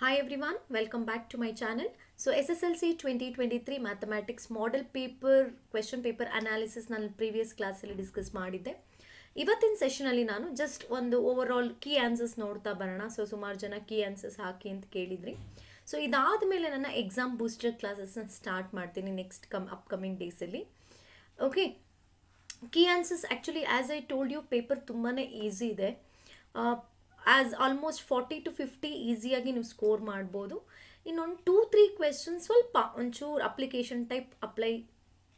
Hi everyone, welcome back to my channel. So SSLC2023 Mathematics Model Paper Question Paper Analysis ನಾನು previous ಕ್ಲಾಸಲ್ಲಿ discuss ಮಾಡಿದ್ದೆ. ಇವತ್ತಿನ ಸೆಷನಲ್ಲಿ ನಾನು just ಒಂದು ಓವರ್ ಆಲ್ ಕೀ ಆನ್ಸರ್ಸ್ ನೋಡ್ತಾ ಬರೋಣ. ಸೊ ಸುಮಾರು ಜನ ಕೀ ಆನ್ಸರ್ಸ್ ಹಾಕಿ ಅಂತ ಕೇಳಿದ್ರಿ. ಸೊ ಇದಾದ ಮೇಲೆ ನನ್ನ ಎಕ್ಸಾಮ್ ಬೂಸ್ಟರ್ ಕ್ಲಾಸಸ್ನ ಸ್ಟಾರ್ಟ್ ಮಾಡ್ತೀನಿ ನೆಕ್ಸ್ಟ್ ಅಪ್ಕಮಿಂಗ್ ಡೇಸಲ್ಲಿ. Okay, key answers actually as I told you paper ತುಂಬಾ ಈಸಿ ಇದೆ. ಆ್ಯಸ್ ಆಲ್ಮೋಸ್ಟ್ 40 to 50 ಈಸಿಯಾಗಿ ನೀವು ಸ್ಕೋರ್ ಮಾಡ್ಬೋದು. ಇನ್ನೊಂದು 2-3 ಕ್ವೆಶನ್ಸ್ ಸ್ವಲ್ಪ ಒಂಚೂರು ಅಪ್ಲಿಕೇಶನ್ ಟೈಪ್ ಅಪ್ಲೈ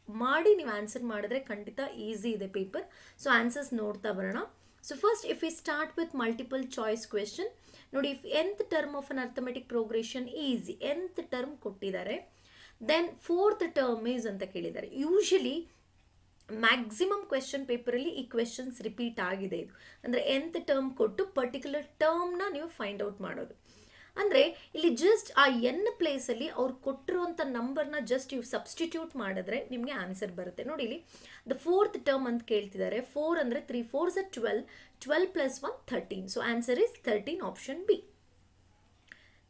ಮಾಡಿ ನೀವು ಆನ್ಸರ್ ಮಾಡಿದ್ರೆ ಖಂಡಿತ ಈಸಿ ಇದೆ ಪೇಪರ್. ಸೊ ಆನ್ಸರ್ಸ್ ನೋಡ್ತಾ ಬರೋಣ. So first if we start with multiple choice question ನೋಡಿ. If nth term of an arithmetic progression is, nth term ಕೊಟ್ಟಿದ್ದಾರೆ, ದೆನ್ 4th ಟರ್ಮ್ ಈಸ್ ಅಂತ ಕೇಳಿದ್ದಾರೆ. ಯೂಶಲಿ ಮ್ಯಾಕ್ಸಿಮಮ್ ಕ್ವೆಶನ್ ಪೇಪರಲ್ಲಿ ಈ ಕ್ವೆಶನ್ಸ್ ರಿಪೀಟ್ ಆಗಿದೆ. ಇದು ಅಂದರೆ nth ಟರ್ಮ್ ಕೊಟ್ಟು ಪರ್ಟಿಕ್ಯುಲರ್ ಟರ್ಮ್ನ ನೀವು ಫೈಂಡ್ ಔಟ್ ಮಾಡೋದು. ಅಂದರೆ ಇಲ್ಲಿ ಜಸ್ಟ್ ಆ ಪ್ಲೇಸಲ್ಲಿ ಅವ್ರು ಕೊಟ್ಟಿರುವಂಥ ನಂಬರ್ನ ಜಸ್ಟ್ ಇವು ಸಬ್ಸ್ಟಿಟ್ಯೂಟ್ ಮಾಡಿದ್ರೆ ನಿಮಗೆ ಆನ್ಸರ್ ಬರುತ್ತೆ. ನೋಡಿ ಇಲ್ಲಿ ದ 4th ಟರ್ಮ್ ಅಂತ ಕೇಳ್ತಿದ್ದಾರೆ. 4 ಅಂದರೆ 3 4s are 12, 12 + 1 13. So answer is 13, option B.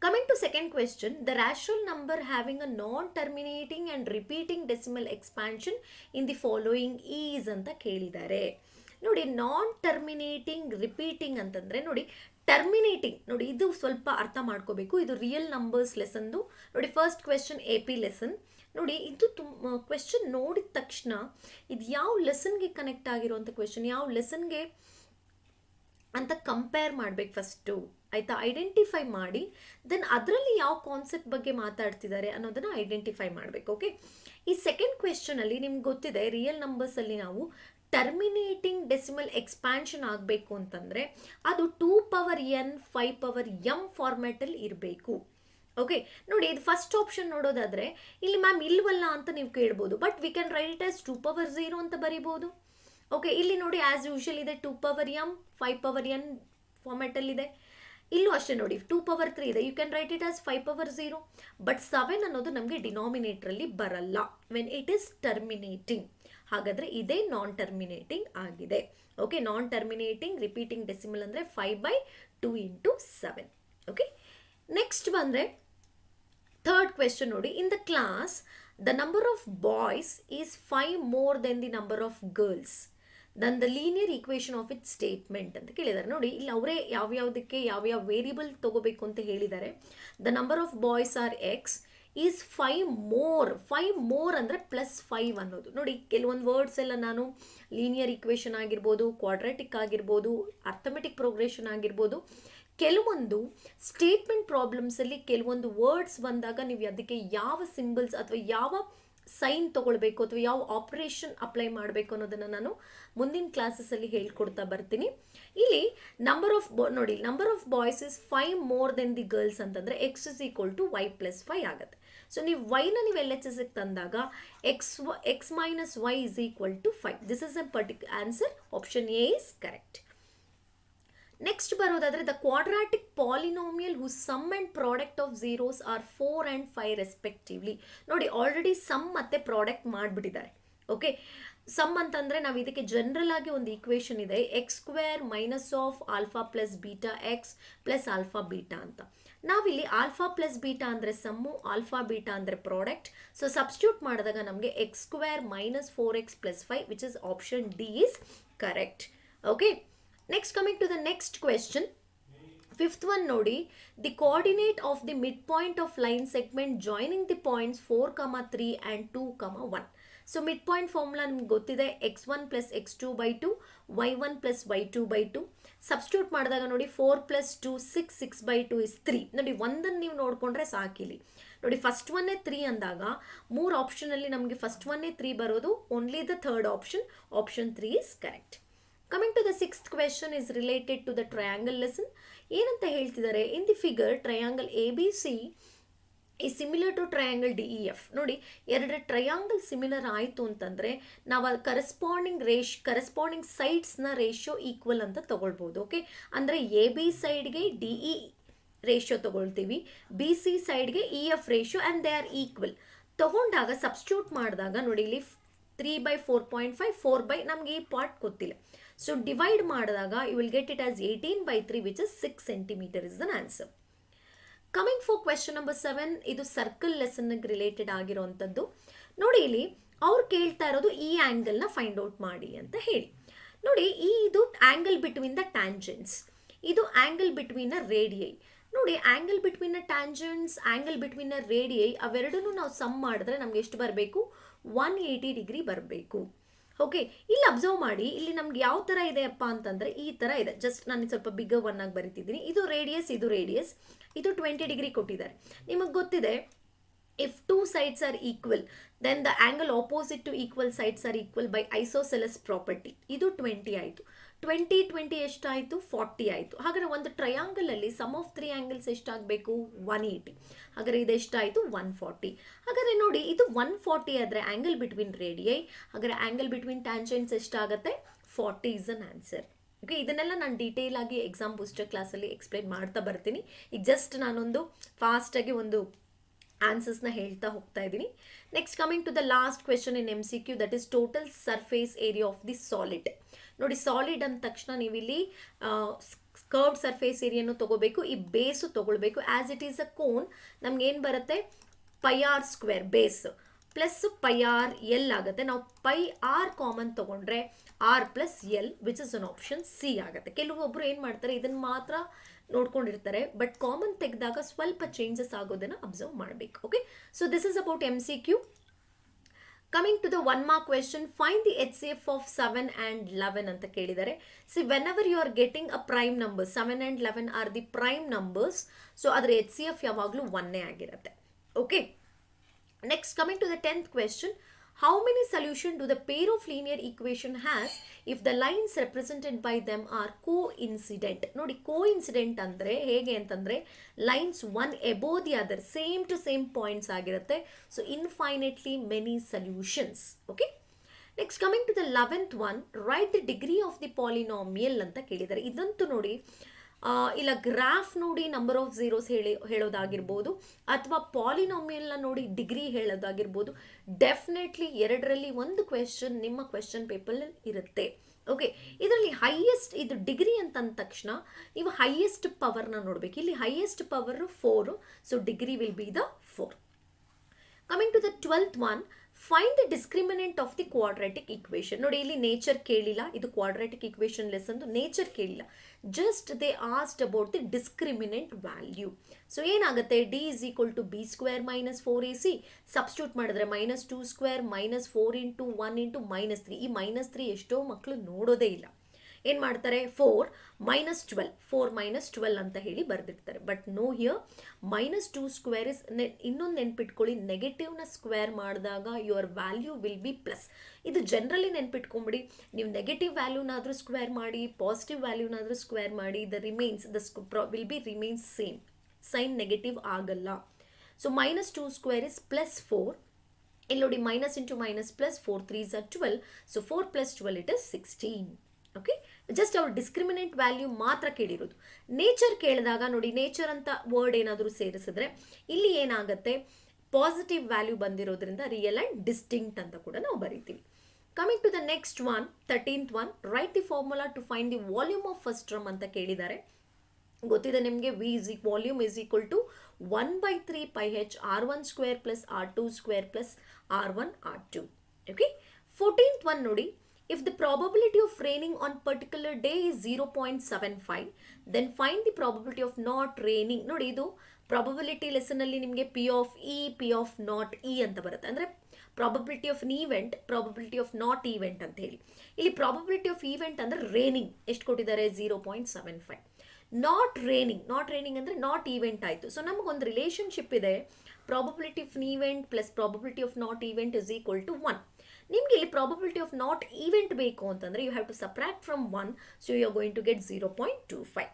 Coming to second question, the rational number having a non-terminating and repeating decimal expansion in the following is ಅಂತ ಕೇಳಿದ್ದಾರೆ. ನೋಡಿ, ನಾನ್ ಟರ್ಮಿನೇಟಿಂಗ್ ರಿಪೀಟಿಂಗ್ ಅಂತಂದರೆ ನೋಡಿ, ಟರ್ಮಿನೇಟಿಂಗ್ ನೋಡಿ ಇದು ಸ್ವಲ್ಪ ಅರ್ಥ ಮಾಡ್ಕೋಬೇಕು. ಇದು ರಿಯಲ್ ನಂಬರ್ಸ್ ಲೆಸನ್ದು. ನೋಡಿ ಫಸ್ಟ್ ಕ್ವೆಶನ್ AP ಲೆಸನ್. ನೋಡಿ ಇದು ಕ್ವೆಶನ್ ನೋಡಿದ ತಕ್ಷಣ ಇದು ಯಾವ ಲೆಸನ್ಗೆ ಕನೆಕ್ಟ್ ಆಗಿರುವಂಥ ಕ್ವೆಶನ್, ಯಾವ ಲೆಸನ್ಗೆ ಅಂತ ಕಂಪೇರ್ ಮಾಡಬೇಕು ಫಸ್ಟು, ಆಯಿತಾ? ಐಡೆಂಟಿಫೈ ಮಾಡಿ ದೆನ್ ಅದರಲ್ಲಿ ಯಾವ ಕಾನ್ಸೆಪ್ಟ್ ಬಗ್ಗೆ ಮಾತಾಡ್ತಿದ್ದಾರೆ ಅನ್ನೋದನ್ನು ಐಡೆಂಟಿಫೈ ಮಾಡಬೇಕು. ಓಕೆ, ಈ ಸೆಕೆಂಡ್ ಕ್ವೆಶನಲ್ಲಿ ನಿಮ್ಗೆ ಗೊತ್ತಿದೆ ರಿಯಲ್ ನಂಬರ್ಸಲ್ಲಿ ನಾವು ಟರ್ಮಿನೇಟಿಂಗ್ ಡೆಸಿಮಲ್ ಎಕ್ಸ್ಪ್ಯಾನ್ಷನ್ ಆಗಬೇಕು ಅಂತಂದರೆ ಅದು 2n 5m ಫಾರ್ಮ್ಯಾಟಲ್ಲಿ ಇರಬೇಕು. ಓಕೆ, ನೋಡಿ ಇದು ಫಸ್ಟ್ ಆಪ್ಷನ್ ನೋಡೋದಾದರೆ ಇಲ್ಲಿ ಮ್ಯಾಮ್ ಇಲ್ವಲ್ಲ ಅಂತ ನೀವು ಕೇಳ್ಬೋದು. But we can write it as 2/0 ಅಂತ ಬರಿಬೋದು. ಓಕೆ, ಇಲ್ಲಿ ನೋಡಿ ಆ್ಯಸ್ ಯೂಶುವಲ್ ಇದೆ 2m 5n ಫಾರ್ಮ್ಯಾಟಲ್ಲಿದೆ. ಇಲ್ಲೂ ಅಷ್ಟೇ ನೋಡಿ 2/3 ಇದೆ. You can write it as 5/0. But 7 ಅನ್ನೋದು ನಮಗೆ ಡಿನಾಮಿನೇಟ್ರಲ್ಲಿ ಬರಲ್ಲ ವೆನ್ ಇಟ್ ಈಸ್ ಟರ್ಮಿನೇಟಿಂಗ್. ಹಾಗಾದರೆ ಇದೇ ನಾನ್ ಟರ್ಮಿನೇಟಿಂಗ್ ಆಗಿದೆ. ಓಕೆ, ನಾನ್ ಟರ್ಮಿನೇಟಿಂಗ್ ರಿಪೀಟಿಂಗ್ ಡೆಸಿಮಲ್ ಅಂದರೆ 5/2 × 7. ಓಕೆ, ನೆಕ್ಸ್ಟ್ ಬಂದರೆ ಥರ್ಡ್ ಕ್ವೆಶನ್ ನೋಡಿ. In the class the number of boys is 5 more than the number of girls Dhan the linear equation of it statement ಅಂತ ಕೇಳಿದ್ದಾರೆ. ನೋಡಿ ಇಲ್ಲಿ ಅವರೇ ಯಾವ್ಯಾವುದಕ್ಕೆ ಯಾವ್ಯಾವ ವೇರಿಯಬಲ್ ತೊಗೋಬೇಕು ಅಂತ ಹೇಳಿದ್ದಾರೆ. The number of boys are X is 5 more ಅಂದರೆ +5 ಅನ್ನೋದು. ನೋಡಿ ಕೆಲವೊಂದು ವರ್ಡ್ಸ್ ಎಲ್ಲ ನಾನು ಲೀನಿಯರ್ ಈಕ್ವೇಷನ್ ಆಗಿರ್ಬೋದು, ಕ್ವಾಡ್ರಾಟಿಕ್ ಆಗಿರ್ಬೋದು, ಅರ್ಥಮೆಟಿಕ್ ಪ್ರೋಗ್ರೆಷನ್ ಆಗಿರ್ಬೋದು, ಕೆಲವೊಂದು ಸ್ಟೇಟ್ಮೆಂಟ್ ಪ್ರಾಬ್ಲಮ್ಸಲ್ಲಿ ಕೆಲವೊಂದು ವರ್ಡ್ಸ್ ಬಂದಾಗ ನೀವು ಅದಕ್ಕೆ ಯಾವ ಸಿಂಬಲ್ಸ್ ಅಥವಾ ಯಾವ ಸೈನ್ ತೊಗೊಳ್ಬೇಕು ಅಥವಾ ಯಾವ ಆಪರೇಷನ್ ಅಪ್ಲೈ ಮಾಡಬೇಕು ಅನ್ನೋದನ್ನು ನಾನು ಮುಂದಿನ ಕ್ಲಾಸಸ್ಸಲ್ಲಿ ಹೇಳ್ಕೊಡ್ತಾ ಬರ್ತೀನಿ. ಇಲ್ಲಿ ನಂಬರ್ ಆಫ್ ನೋಡಿ number of boys is 5 more than the girls ಅಂತಂದರೆ X is equal to Y + 5 ಆಗುತ್ತೆ. ಸೊ ನೀವು ವೈನ ನೀವು LHSಗೆ ತಂದಾಗ X minus Y is equal to 5. This is a particular answer. Option A is correct. Next ಬರೋದಾದರೆ the quadratic polynomial who sum and product of zeros are 4 and 5 respectively. ನೋಡಿ already sum ಮತ್ತು product ಮಾಡಿಬಿಟ್ಟಿದ್ದಾರೆ. Okay, sum ಅಂತಂದರೆ ನಾವು ಇದಕ್ಕೆ general ಆಗಿ ಒಂದು equation ಇದೆ, x² - alpha + beta x + alpha beta ಅಂತ. ನಾವಿಲ್ಲಿ ಆಲ್ಫಾ + ಬೀಟಾ ಅಂದರೆ ಸಮ್ಮು, ಆಲ್ಫಾ ಬೀಟಾ ಅಂದರೆ ಪ್ರಾಡಕ್ಟ್. ಸೊ ಸಬ್ಸ್ಟಿಟ್ಯೂಟ್ ಮಾಡಿದಾಗ ನಮಗೆ x² - 4x + 5 which is option D is correct. Okay, next coming to the next question, fifth one ನೋಡಿ, the coordinate of the midpoint of line segment joining the points 4, 3 and 2, 1. So mid formula ನಿಮ್ಗೆ ಗೊತ್ತಿದೆ, x1 + x2/2 y1 + y2/2. Substitute ಮಾಡಿದಾಗ ನೋಡಿ 4 + 2 6 6/2 is 3. ನೋಡಿ ಒಂದನ್ನು ನೀವು ನೋಡಿಕೊಂಡ್ರೆ ಸಾಕಿಲ್ಲಿ. ನೋಡಿ ಫಸ್ಟ್ ಒನ್ನೇ 3 ಅಂದಾಗ 3 ಆಪ್ಷನಲ್ಲಿ ನಮಗೆ ಫಸ್ಟ್ ಒನ್ನೇ 3 ಬರೋದು. Only the third option, option 3 is correct. Coming to the sixth question is related to the triangle lesson. ಏನಂತ ಹೇಳ್ತಿದ್ದಾರೆ, ಇನ್ the figure triangle ABC is similar to triangle DEF. ನೋಡಿ ಎರಡು ಟ್ರಯಾಂಗಲ್ ಸಿಮಿಲರ್ ಆಯಿತು ಅಂತಂದರೆ ನಾವು ಕರೆಸ್ಪಾಂಡಿಂಗ್ ಸೈಡ್ಸ್ನ ರೇಷಿಯೋ ಈಕ್ವಲ್ ಅಂತ ತೊಗೊಳ್ಬೋದು. Okay, ಅಂದರೆ AB ಸೈಡ್ಗೆ DE ರೇಷಿಯೋ ತೊಗೊಳ್ತೀವಿ, BC ಸೈಡ್ಗೆ EF ratio and they are equal. ತೊಗೊಂಡಾಗ ಸಬ್ಸ್ಟಿಟ್ಯೂಟ್ ಮಾಡಿದಾಗ ನೋಡಿ ಇಲ್ಲಿ 3/4.5 4 ನಮಗೆ ಈ ಪಾರ್ಟ್ ಗೊತ್ತಿಲ್ಲ. ಸೊ ಡಿವೈಡ್ ಮಾಡಿದಾಗ you will get it as 18/3 which is 6 cm is an answer. Coming for question number 7, ಇದು ಸರ್ಕಲ್ ಲೆಸನ್ಗೆ ರಿಲೇಟೆಡ್ ಆಗಿರೋವಂಥದ್ದು. ನೋಡಿ ಇಲ್ಲಿ ಅವ್ರು ಕೇಳ್ತಾ ಇರೋದು ಈ ಆ್ಯಂಗಲ್ನ ಫೈಂಡ್ ಔಟ್ ಮಾಡಿ ಅಂತ ಹೇಳಿ. ನೋಡಿ ಇದು ಆ್ಯಂಗಲ್ ಬಿಟ್ವೀನ್ ದ ಟ್ಯಾಂಜೆಂಟ್ಸ್, ಇದು ಆ್ಯಂಗಲ್ ಬಿಟ್ವೀನ್ ದ ರೇಡಿಯೈ. ನೋಡಿ angle between the tangents, angle between the radii ಅವೆರಡನ್ನೂ ನಾವು ಸಮ್ ಮಾಡಿದ್ರೆ ನಮ್ಗೆ ಎಷ್ಟು ಬರಬೇಕು? 180 ಡಿಗ್ರಿ ಬರಬೇಕು. ಓಕೆ, ಇಲ್ಲಿ ಅಬ್ಸರ್ವ್ ಮಾಡಿ, ಇಲ್ಲಿ ನಮ್ಗೆ ಯಾವ ಥರ ಇದೆಯಪ್ಪ ಅಂತಂದರೆ ಈ ಥರ ಇದೆ. ಜಸ್ಟ್ ನಾನು ಸ್ವಲ್ಪ ಬಿಗ್ಗರ್ ಒನ್ ಆಗಿ ಬರೀತಿದ್ದೀನಿ. ಇದು ರೇಡಿಯಸ್, ಇದು 20 ಡಿಗ್ರಿ ಕೊಟ್ಟಿದ್ದಾರೆ. ನಿಮಗೆ ಗೊತ್ತಿದೆ, if two sides are equal, then the angle opposite to equal sides are equal by isosceles property. ಇದು 20 ಆಯಿತು. 20 ಎಷ್ಟಾಯಿತು? 40 ಆಯಿತು. ಹಾಗಾದರೆ ಒಂದು ಟ್ರಯಾಂಗಲಲ್ಲಿ ಸಮ್ ಆಫ್ 3 ಆ್ಯಂಗಲ್ಸ್ ಎಷ್ಟಾಗಬೇಕು? 180. ಹಾಗಾದರೆ ಇದು ಎಷ್ಟಾಯಿತು? 140. ಹಾಗಾದರೆ ನೋಡಿ, ಇದು 140 ಆದರೆ ಆ್ಯಂಗಲ್ ಬಿಟ್ವೀನ್ ರೇಡಿಯೈ, ಹಾಗಾದರೆ ಆ್ಯಂಗಲ್ ಬಿಟ್ವೀನ್ ಟ್ಯಾಂಜೆಂಟ್ಸ್ ಎಷ್ಟಾಗುತ್ತೆ? 40 ಇಸ್ ಅನ್ ಆನ್ಸರ್. ಓಕೆ, ಇದನ್ನೆಲ್ಲ ನಾನು ಡೀಟೇಲ್ ಆಗಿ ಎಕ್ಸಾಮ್ ಬೂಸ್ಟರ್ ಕ್ಲಾಸಲ್ಲಿ ಎಕ್ಸ್ಪ್ಲೈನ್ ಮಾಡ್ತಾ ಬರ್ತೀನಿ. ಈಗ ಜಸ್ಟ್ ನಾನೊಂದು ಫಾಸ್ಟಾಗಿ ಒಂದು ಆನ್ಸರ್ಸ್ನ ಹೇಳ್ತಾ ಹೋಗ್ತಾ ಇದ್ದೀನಿ. Next coming to the last question in MCQ, that is total surface area of the solid. ನೋಡಿ ಸಾಲಿಡ್ ಅಂದ ತಕ್ಷಣ ನೀವು ಇಲ್ಲಿ ಕರ್ವ್ಡ್ ಸರ್ಫೇಸ್ ಏರಿಯಾನು ತೊಗೋಬೇಕು, ಈ ಬೇಸು ತೊಗೊಳ್ಬೇಕು. As it is a cone, ನಮ್ಗೆ ಏನು ಬರುತ್ತೆ? πr square base plus πr L ಆಗುತ್ತೆ. ನಾವು πr ಕಾಮನ್ ತೊಗೊಂಡ್ರೆ r plus L which is an option C ಆಗುತ್ತೆ. ಕೆಲವೊಬ್ಬರು ಏನು ಮಾಡ್ತಾರೆ, ಇದನ್ನು ಮಾತ್ರ ನೋಡ್ಕೊಂಡಿರ್ತಾರೆ, ಬಟ್ ಕಾಮನ್ ತೆಗೆದಾಗ ಸ್ವಲ್ಪ ಚೇಂಜಸ್ ಆಗೋದನ್ನು ಅಬ್ಸರ್ವ್ ಮಾಡಬೇಕು. Okay, so this is about MCQ. Coming to the 1 mark question, find the HCF of 7 and 11 ಅಂತ ಕೇಳಿದ್ದಾರೆ. See whenever you are getting a prime number, 7 and 11 are the prime numbers, so ಅದರ HCF ಯಾವಾಗಲೂ 1 ಆಗಿರುತ್ತೆ. Okay, next coming to the 10th question, how many solution do the pair of linear equation has if the lines represented by them are coincident? ನೋಡಿ coincident ಅಂದರೆ ಹೇಗೆ ಅಂತಂದರೆ lines one above the other, same to same points ಆಗಿರುತ್ತೆ. So infinitely many solutions. Okay, next coming to the 11th one, write the degree of the polynomial ಅಂತ ಕೇಳಿದ್ದಾರೆ. ಇದಂತೂ ನೋಡಿ ಇಲ್ಲ ಗ್ರಾಫ್ ನೋಡಿ ನಂಬರ್ ಆಫ್ ಝೀರೋಸ್ ಹೇಳೋದಾಗಿರ್ಬೋದು, ಅಥವಾ ಪಾಲಿನಾಮಿಯಲ್ನ ನೋಡಿ ಡಿಗ್ರಿ ಹೇಳೋದಾಗಿರ್ಬೋದು. ಡೆಫಿನೆಟ್ಲಿ ಎರಡರಲ್ಲಿ ಒಂದು ಕ್ವೆಶನ್ ನಿಮ್ಮ ಕ್ವೆಶನ್ ಪೇಪರಲ್ಲಿ ಇರುತ್ತೆ. ಓಕೆ, ಇದರಲ್ಲಿ ಹೈಯೆಸ್ಟ್, ಇದು ಡಿಗ್ರಿ ಅಂತಂದ ತಕ್ಷಣ ನೀವು ಹೈಯೆಸ್ಟ್ ಪವರ್ನ ನೋಡಬೇಕು. ಇಲ್ಲಿ highest power 4, so degree will be the 4. Coming to the 12th one, find the discriminant of the quadratic equation. ನೋಡಿ ಇಲ್ಲಿ ನೇಚರ್ ಕೇಳಿಲ್ಲ, ಇದು ಕ್ವಾಡ್ರಾಟಿಕ್ ಈಕ್ವೇಷನ್ ಲೆಸನ್ದು ನೇಚರ್ ಕೇಳಿಲ್ಲ, just they asked about the discriminant value. So ಏನಾಗುತ್ತೆ, D is equal to B square minus 4ac, substitute ಮಾಡಿದ್ರೆ -2 square minus 4 into 1 into -3. ಈ -3 ಎಷ್ಟೋ ಮಕ್ಕಳು ನೋಡೋದೇ ಇಲ್ಲ. ಏನು ಮಾಡ್ತಾರೆ, 4 minus 12 ಅಂತ ಹೇಳಿ ಬರೆದಿರ್ತಾರೆ. But no here, -2 square is, ಇನ್ನೊಂದು ನೆನ್ಪಿಟ್ಕೊಳ್ಳಿ, ನೆಗೆಟಿವ್ನ ಸ್ಕ್ವೇರ್ ಮಾಡಿದಾಗ your value will be plus. ಇದು ಜನರಲಿ ನೆನ್ಪಿಟ್ಕೊಂಬಿಡಿ, ನೀವು ನೆಗೆಟಿವ್ ವ್ಯಾಲ್ಯೂನಾದರೂ ಸ್ಕ್ವೇರ್ ಮಾಡಿ, ಪಾಸಿಟಿವ್ ವ್ಯಾಲ್ಯೂನಾದರೂ ಸ್ಕ್ವೇರ್ ಮಾಡಿ, the remains will be remains same, sign negative ಆಗಲ್ಲ. So -2 square is +4. ಇಲ್ಲಿ ನೋಡಿ minus into minus plus 4 3s are 12, ಸೊ 4 + 12 it is 16. ಓಕೆ, ಜಸ್ಟ್ ಅವ್ರು ಡಿಸ್ಕ್ರಿಮಿನೆಂಟ್ ವ್ಯಾಲ್ಯೂ ಮಾತ್ರ ಕೇಳಿರೋದು. ನೇಚರ್ ಕೇಳಿದಾಗ ನೋಡಿ, ನೇಚರ್ ಅಂತ ವರ್ಡ್ ಏನಾದರೂ ಸೇರಿಸಿದ್ರೆ ಇಲ್ಲಿ ಏನಾಗುತ್ತೆ, ಪಾಸಿಟಿವ್ ವ್ಯಾಲ್ಯೂ ಬಂದಿರೋದ್ರಿಂದ ರಿಯಲ್ ಆ್ಯಂಡ್ ಡಿಸ್ಟಿಂಕ್ಟ್ ಅಂತ ಕೂಡ ನಾವು ಬರೀತೀವಿ. Coming to the next one, 13th one, right the formula to find the volume of first term ಅಂತ ಕೇಳಿದ್ದಾರೆ. ಗೊತ್ತಿದೆ ನಿಮಗೆ, volume is equal to 1/3 πh r1 square plus r2 square plus r1 r2. Okay, 14th one ನೋಡಿ, if the probability of raining on particular day is 0.75, then find the probability of not raining. ನೋಡಿ ಇದು probability ಲೆಸನಲ್ಲಿ ನಿಮಗೆ P of E, P of not E ಅಂತ ಬರುತ್ತೆ. ಅಂದರೆ probability of event, probability of not event ಅಂತ ಹೇಳಿ. ಇಲ್ಲಿ probability of event ಅಂದರೆ ರೇನಿಂಗ್ ಎಷ್ಟು ಕೊಟ್ಟಿದ್ದಾರೆ, 0.75. ನಾಟ್ ರೇನಿಂಗ್ ಅಂದರೆ ನಾಟ್ ಈವೆಂಟ್ ಆಯಿತು. ಸೊ ನಮಗೊಂದು ರಿಲೇಷನ್ಶಿಪ್ ಇದೆ, probability of event plus probability of not event is equal to 1. ನಿಮಗೆ ಇಲ್ಲಿ ಪ್ರಾಬಬಿಲಿಟಿ ಆಫ್ ನಾಟ್ ಈವೆಂಟ್ ಬೇಕು ಅಂತಂದರೆ you have to subtract from 1, so you are going to get 0.25.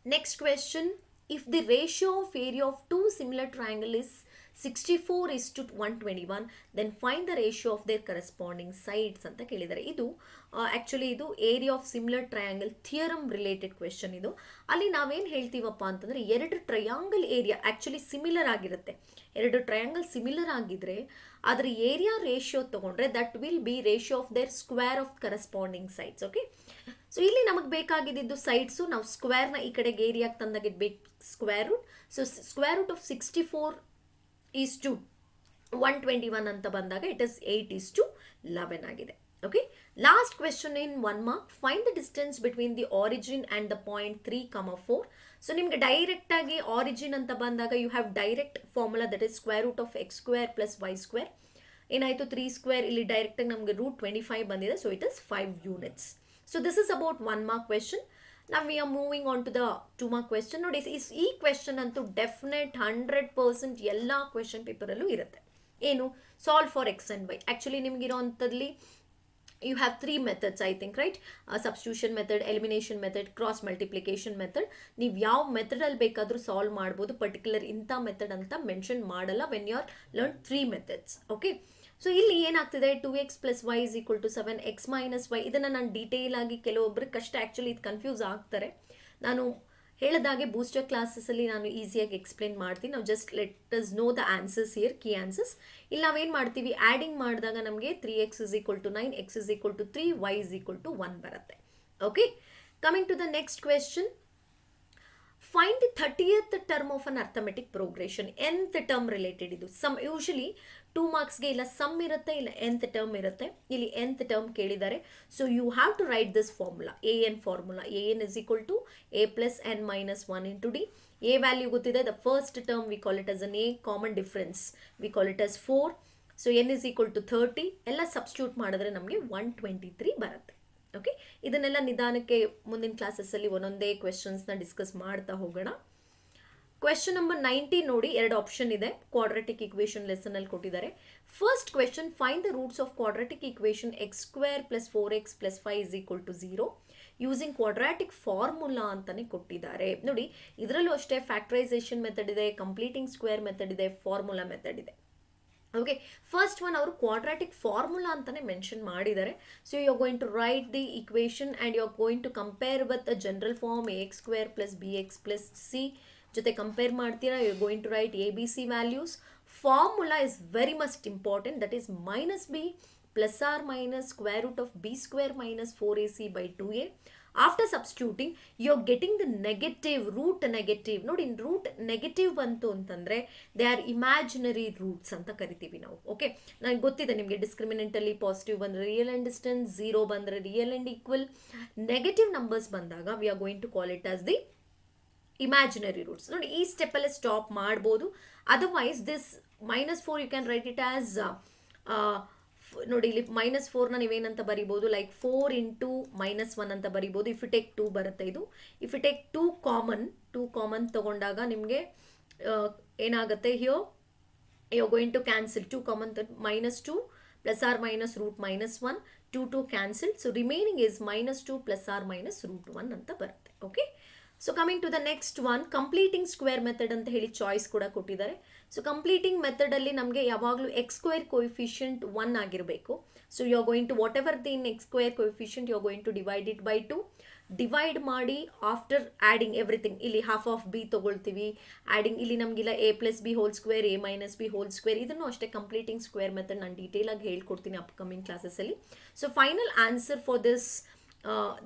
Next question, if the ratio of area of 2 similar triangle is 64:121, then find the ratio of their corresponding sides ಅಂತ ಕೇಳಿದ್ದಾರೆ. ಇದು actually ಇದು area of similar triangle theorem related question ಇದು. ಅಲ್ಲಿ ನಾವೇನು ಹೇಳ್ತೀವಪ್ಪ ಅಂತಂದರೆ, ಎರಡು triangle area actually similar ಆಗಿರುತ್ತೆ. ಎರಡು ಟ್ರಯಾಂಗಲ್ ಸಿಮಿಲರ್ ಆಗಿದ್ರೆ ಅದರ ಏರಿಯಾ ರೇಷಿಯೋ ತೊಗೊಂಡ್ರೆ that will be ratio of their square of corresponding sides. Okay, so ಇಲ್ಲಿ ನಮಗೆ ಬೇಕಾಗಿದ್ದು ಸೈಡ್ಸು, ನಾವು ಸ್ಕ್ವೇರ್ನ ಈ ಕಡೆಗೆ ಏರಿಯಾಗೆ ತಂದಾಗ ಇಟ್ ಬೇಕು square root. So square root of 64:121 ಅಂತ ಬಂದಾಗ ಇಟ್ ಇಸ್ 8:11 ಆಗಿದೆ. Okay, last question in 1 mark. Find the distance between the origin and the point 3,4. So ನಿಮಗೆ ಡೈರೆಕ್ಟಾಗಿ ಆರಿಜಿನ್ ಅಂತ ಬಂದಾಗ you have direct formula, that is square root of x² + y². ಏನಾಯಿತು, 3² ಇಲ್ಲಿ ಡೈರೆಕ್ಟಾಗಿ ನಮಗೆ √25 ಬಂದಿದೆ. So it is 5 units. So this is about 1 mark question. ನಾವು we are moving on to the 2 mark question. ನೋಡಿ, ಈ ಕ್ವೆಶನ್ ಅಂತೂ ಡೆಫಿನೆಟ್ 100% ಎಲ್ಲ ಕ್ವೆಶನ್ ಪೇಪರಲ್ಲೂ ಇರುತ್ತೆ. ಏನು, solve for x and y. Actually ನಿಮಗಿರೋಂಥದ್ದಲ್ಲಿ you have 3 methods, I think, right? Substitution method, elimination method, cross multiplication method. ನೀವು ಯಾವ ಮೆಥಡಲ್ಲಿ ಬೇಕಾದರೂ ಸಾಲ್ವ್ ಮಾಡ್ಬೋದು. ಪರ್ಟಿಕ್ಯುಲರ್ ಇಂಥ ಮೆಥಡ್ ಅಂತ ಮೆನ್ಷನ್ ಮಾಡಲ್ಲ when you are learn 3 methods. Okay, so ಇಲ್ಲಿ ಏನಾಗ್ತಿದೆ, 2x + y = 7, x - y. ಇದನ್ನು ನಾನು ಡೀಟೇಲ್ ಆಗಿ ಕೆಲವೊಬ್ಬರಿಗೆ ಕಷ್ಟ ಆ್ಯಕ್ಚುಲಿ ಇದು ಕನ್ಫ್ಯೂಸ್ ಆಗ್ತಾರೆ. ನಾನು ಹೇಳಿದಾಗೆ ಬೂಸ್ಟರ್ ಕ್ಲಾಸಸ್ಸಲ್ಲಿ ನಾನು ಈಸಿಯಾಗಿ ಎಕ್ಸ್ಪ್ಲೇನ್ ಮಾಡ್ತೀನಿ. ನಾವು just let us know the answers here, key answers. ಇಲ್ಲಿ ನಾವೇನು ಮಾಡ್ತೀವಿ, ಆ್ಯಡಿಂಗ್ ಮಾಡಿದಾಗ ನಮಗೆ 3x = 9, x = 3, y = 1 ಬರುತ್ತೆ. Okay, coming to the next question. Find the 30th term of an arithmetic progression. nth term related ಇದು. Sum usually 2 marksಗೆ ಇಲ್ಲ sum ಇರುತ್ತೆ, ಇಲ್ಲ nth ಟರ್ಮ್ ಇರುತ್ತೆ. ಇಲ್ಲಿ nth ಟರ್ಮ್ ಕೇಳಿದ್ದಾರೆ. So you have to write this formula, an formula. an = a + n - 1 × d. a value ಗೊತ್ತಿದೆ. The first term we call it as an a, common difference we call it as 4. So n = 30. ಎಲ್ಲ substitute ಮಾಡಿದ್ರೆ ನಮಗೆ 123 ಬರುತ್ತೆ. Okay, ಇದನ್ನೆಲ್ಲ ನಿಧಾನಕ್ಕೆ ಮುಂದಿನ ಕ್ಲಾಸಸ್ಸಲ್ಲಿ ಒಂದೊಂದೇ ಕ್ವೆಶನ್ಸ್ನ discuss ಮಾಡ್ತಾ ಹೋಗೋಣ. ಕ್ವೆಶನ್ ನಂಬರ್ 19 ನೋಡಿ, 2 ಆಪ್ಷನ್ ಇದೆ. ಕ್ವಾಡ್ರಾಟಿಕ್ ಇಕ್ವೇಷನ್ ಲೆಸನಲ್ಲಿ ಕೊಟ್ಟಿದ್ದಾರೆ. First question, find the roots of quadratic equation x² + 4x + 5 = 0 using quadratic formula ಅಂತಾನೆ ಕೊಟ್ಟಿದ್ದಾರೆ. ನೋಡಿ, ಇದರಲ್ಲೂ ಅಷ್ಟೇ ಫ್ಯಾಕ್ಟರೈಸೇಷನ್ ಮೆಥಡ್ ಇದೆ, ಕಂಪ್ಲೀಟಿಂಗ್ ಸ್ಕ್ವೇರ್ ಮೆಥಡ್ ಇದೆ, ಫಾರ್ಮುಲಾ ಮೆಥಡ್ ಇದೆ. ಓಕೆ, ಫಸ್ಟ್ ಒನ್ ಅವರು ಕ್ವಾಡ್ರಾಟಿಕ್ ಫಾರ್ಮುಲಾ ಅಂತಾನೆ ಮೆನ್ಷನ್ ಮಾಡಿದ್ದಾರೆ. So you are going to write the equation and you are going to compare with the general form ax² + bx + c ಜೊತೆ compare ಮಾಡ್ತೀರಾ. You are going to write ABC ವ್ಯಾಲ್ಯೂಸ್. Formula is very must important. That is -b ± (b² - 4ac/2a. After substituting, you are getting the negative, root negative. ನೋಡಿ, root negative ಬಂತು ಅಂತಂದರೆ they are imaginary roots ಅಂತ ಕರಿತೀವಿ ನಾವು. Okay, ನನಗೆ ಗೊತ್ತಿದೆ ನಿಮಗೆ ಡಿಸ್ಕ್ರಿಮಿನೆಂಟಲ್ಲಿ ಪಾಸಿಟಿವ್ ಬಂದರೆ ರಿಯಲ್ ಆ್ಯಂಡ್ ಡಿಸ್ಟೆನ್ಸ್, 0 ಬಂದರೆ real and equal. Negative numbers ಬಂದಾಗ we are going to call it as the imaginary roots. ನೋಡಿ, ಈ ಸ್ಟೆಪ್ಪಲ್ಲೇ ಸ್ಟಾಪ್ ಮಾಡ್ಬೋದು. Otherwise this -4 you can write it as ನೋಡಿ, ಇಲ್ಲಿ -4ನ ನೀವೇನಂತ ಬರಿಬೋದು, ಲೈಕ್ 4 × -1 ಅಂತ ಬರಿಬೋದು. ಇಫ್ ಯು ಟೇಕ್ 2 ಬರುತ್ತೆ ಇದು. ಇಫ್ ಯು ಟೇಕ್ 2 ಕಾಮನ್ ತಗೊಂಡಾಗ ನಿಮಗೆ ಏನಾಗುತ್ತೆ, here you are going to cancel 2 common, -2 ± (√-1), 2 cancel. So remaining is -2 ± (√1) ಅಂತ ಬರುತ್ತೆ. Okay, so coming to the next one, completing square method ಅಂತ ಹೇಳಿ ಚಾಯ್ಸ್ ಕೂಡ ಕೊಟ್ಟಿದ್ದಾರೆ. ಸೊ ಕಂಪ್ಲೀಟಿಂಗ್ ಮೆಥಡಲ್ಲಿ ನಮಗೆ ಯಾವಾಗಲೂ x² ಕೋಎಫಿಷಿಯಂಟ್ 1 ಆಗಿರಬೇಕು. So you are going to whatever the x² coefficient you are going to divide it by 2. Divide ಮಾಡಿ after adding everything. ಇಲ್ಲಿ ½ ತೊಗೊಳ್ತೀವಿ. ಆ್ಯಡಿಂಗ್ ಇಲ್ಲಿ ನಮಗಿಲ್ಲ a + b² a - b². ಇದನ್ನು ಅಷ್ಟೇ ಕಂಪ್ಲೀಟಿಂಗ್ ಸ್ಕ್ವೇರ್ ಮೆಥಡ್ ನಾನು ಡೀಟೇಲಾಗಿ ಹೇಳ್ಕೊಡ್ತೀನಿ ಅಪ್ಕಮಿಂಗ್ ಕ್ಲಾಸಸ್ಸಲ್ಲಿ. So final answer for this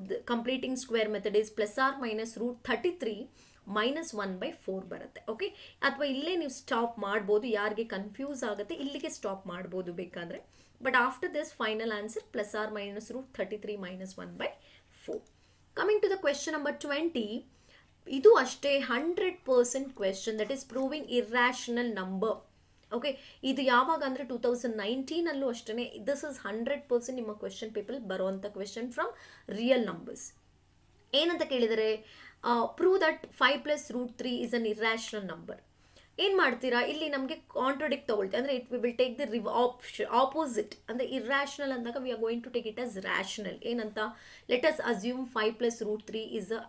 the completing square method is ±√33 - 1/4 ಬರುತ್ತೆ. ಓಕೆ, ಅಥವಾ ಇಲ್ಲೇ ನೀವು ಸ್ಟಾಪ್ ಮಾಡ್ಬೋದು. ಯಾರಿಗೆ ಕನ್ಫ್ಯೂಸ್ ಆಗುತ್ತೆ ಇಲ್ಲಿಗೆ ಸ್ಟಾಪ್ ಮಾಡ್ಬೋದು ಬೇಕಾದರೆ. But after this final answer ±√33 - 1/4. Coming to the question number 20. ಇದು ಅಷ್ಟೇ 100% question, that is proving irrational number. Okay, ಇದು ಯಾವಾಗ ಅಂದರೆ 2019 ಅಷ್ಟೇ. ದಿಸ್ ಇಸ್ 100% ನಿಮ್ಮ ಕ್ವೆಶನ್ ಪೇಪರ್ ಬರುವಂಥ ಕ್ವೆಶನ್ ಫ್ರಮ್ ರಿಯಲ್ ನಂಬರ್ಸ್. ಏನಂತ ಕೇಳಿದರೆ, prove that 5 + √3 is an irrational number. ಏನು ಮಾಡ್ತೀರಾ, ಇಲ್ಲಿ ನಮಗೆ ಕಾಂಟ್ರಡಿಕ್ಟ್ ತೊಗೊಳ್ತೀವಿ. ಅಂದರೆ it will take the opposite. ಅಂದರೆ ಇರ್ರಾಷನಲ್ ಅಂದಾಗ V are going to take it as rational. ಏನಂತ, let us assume 5 + √3 is a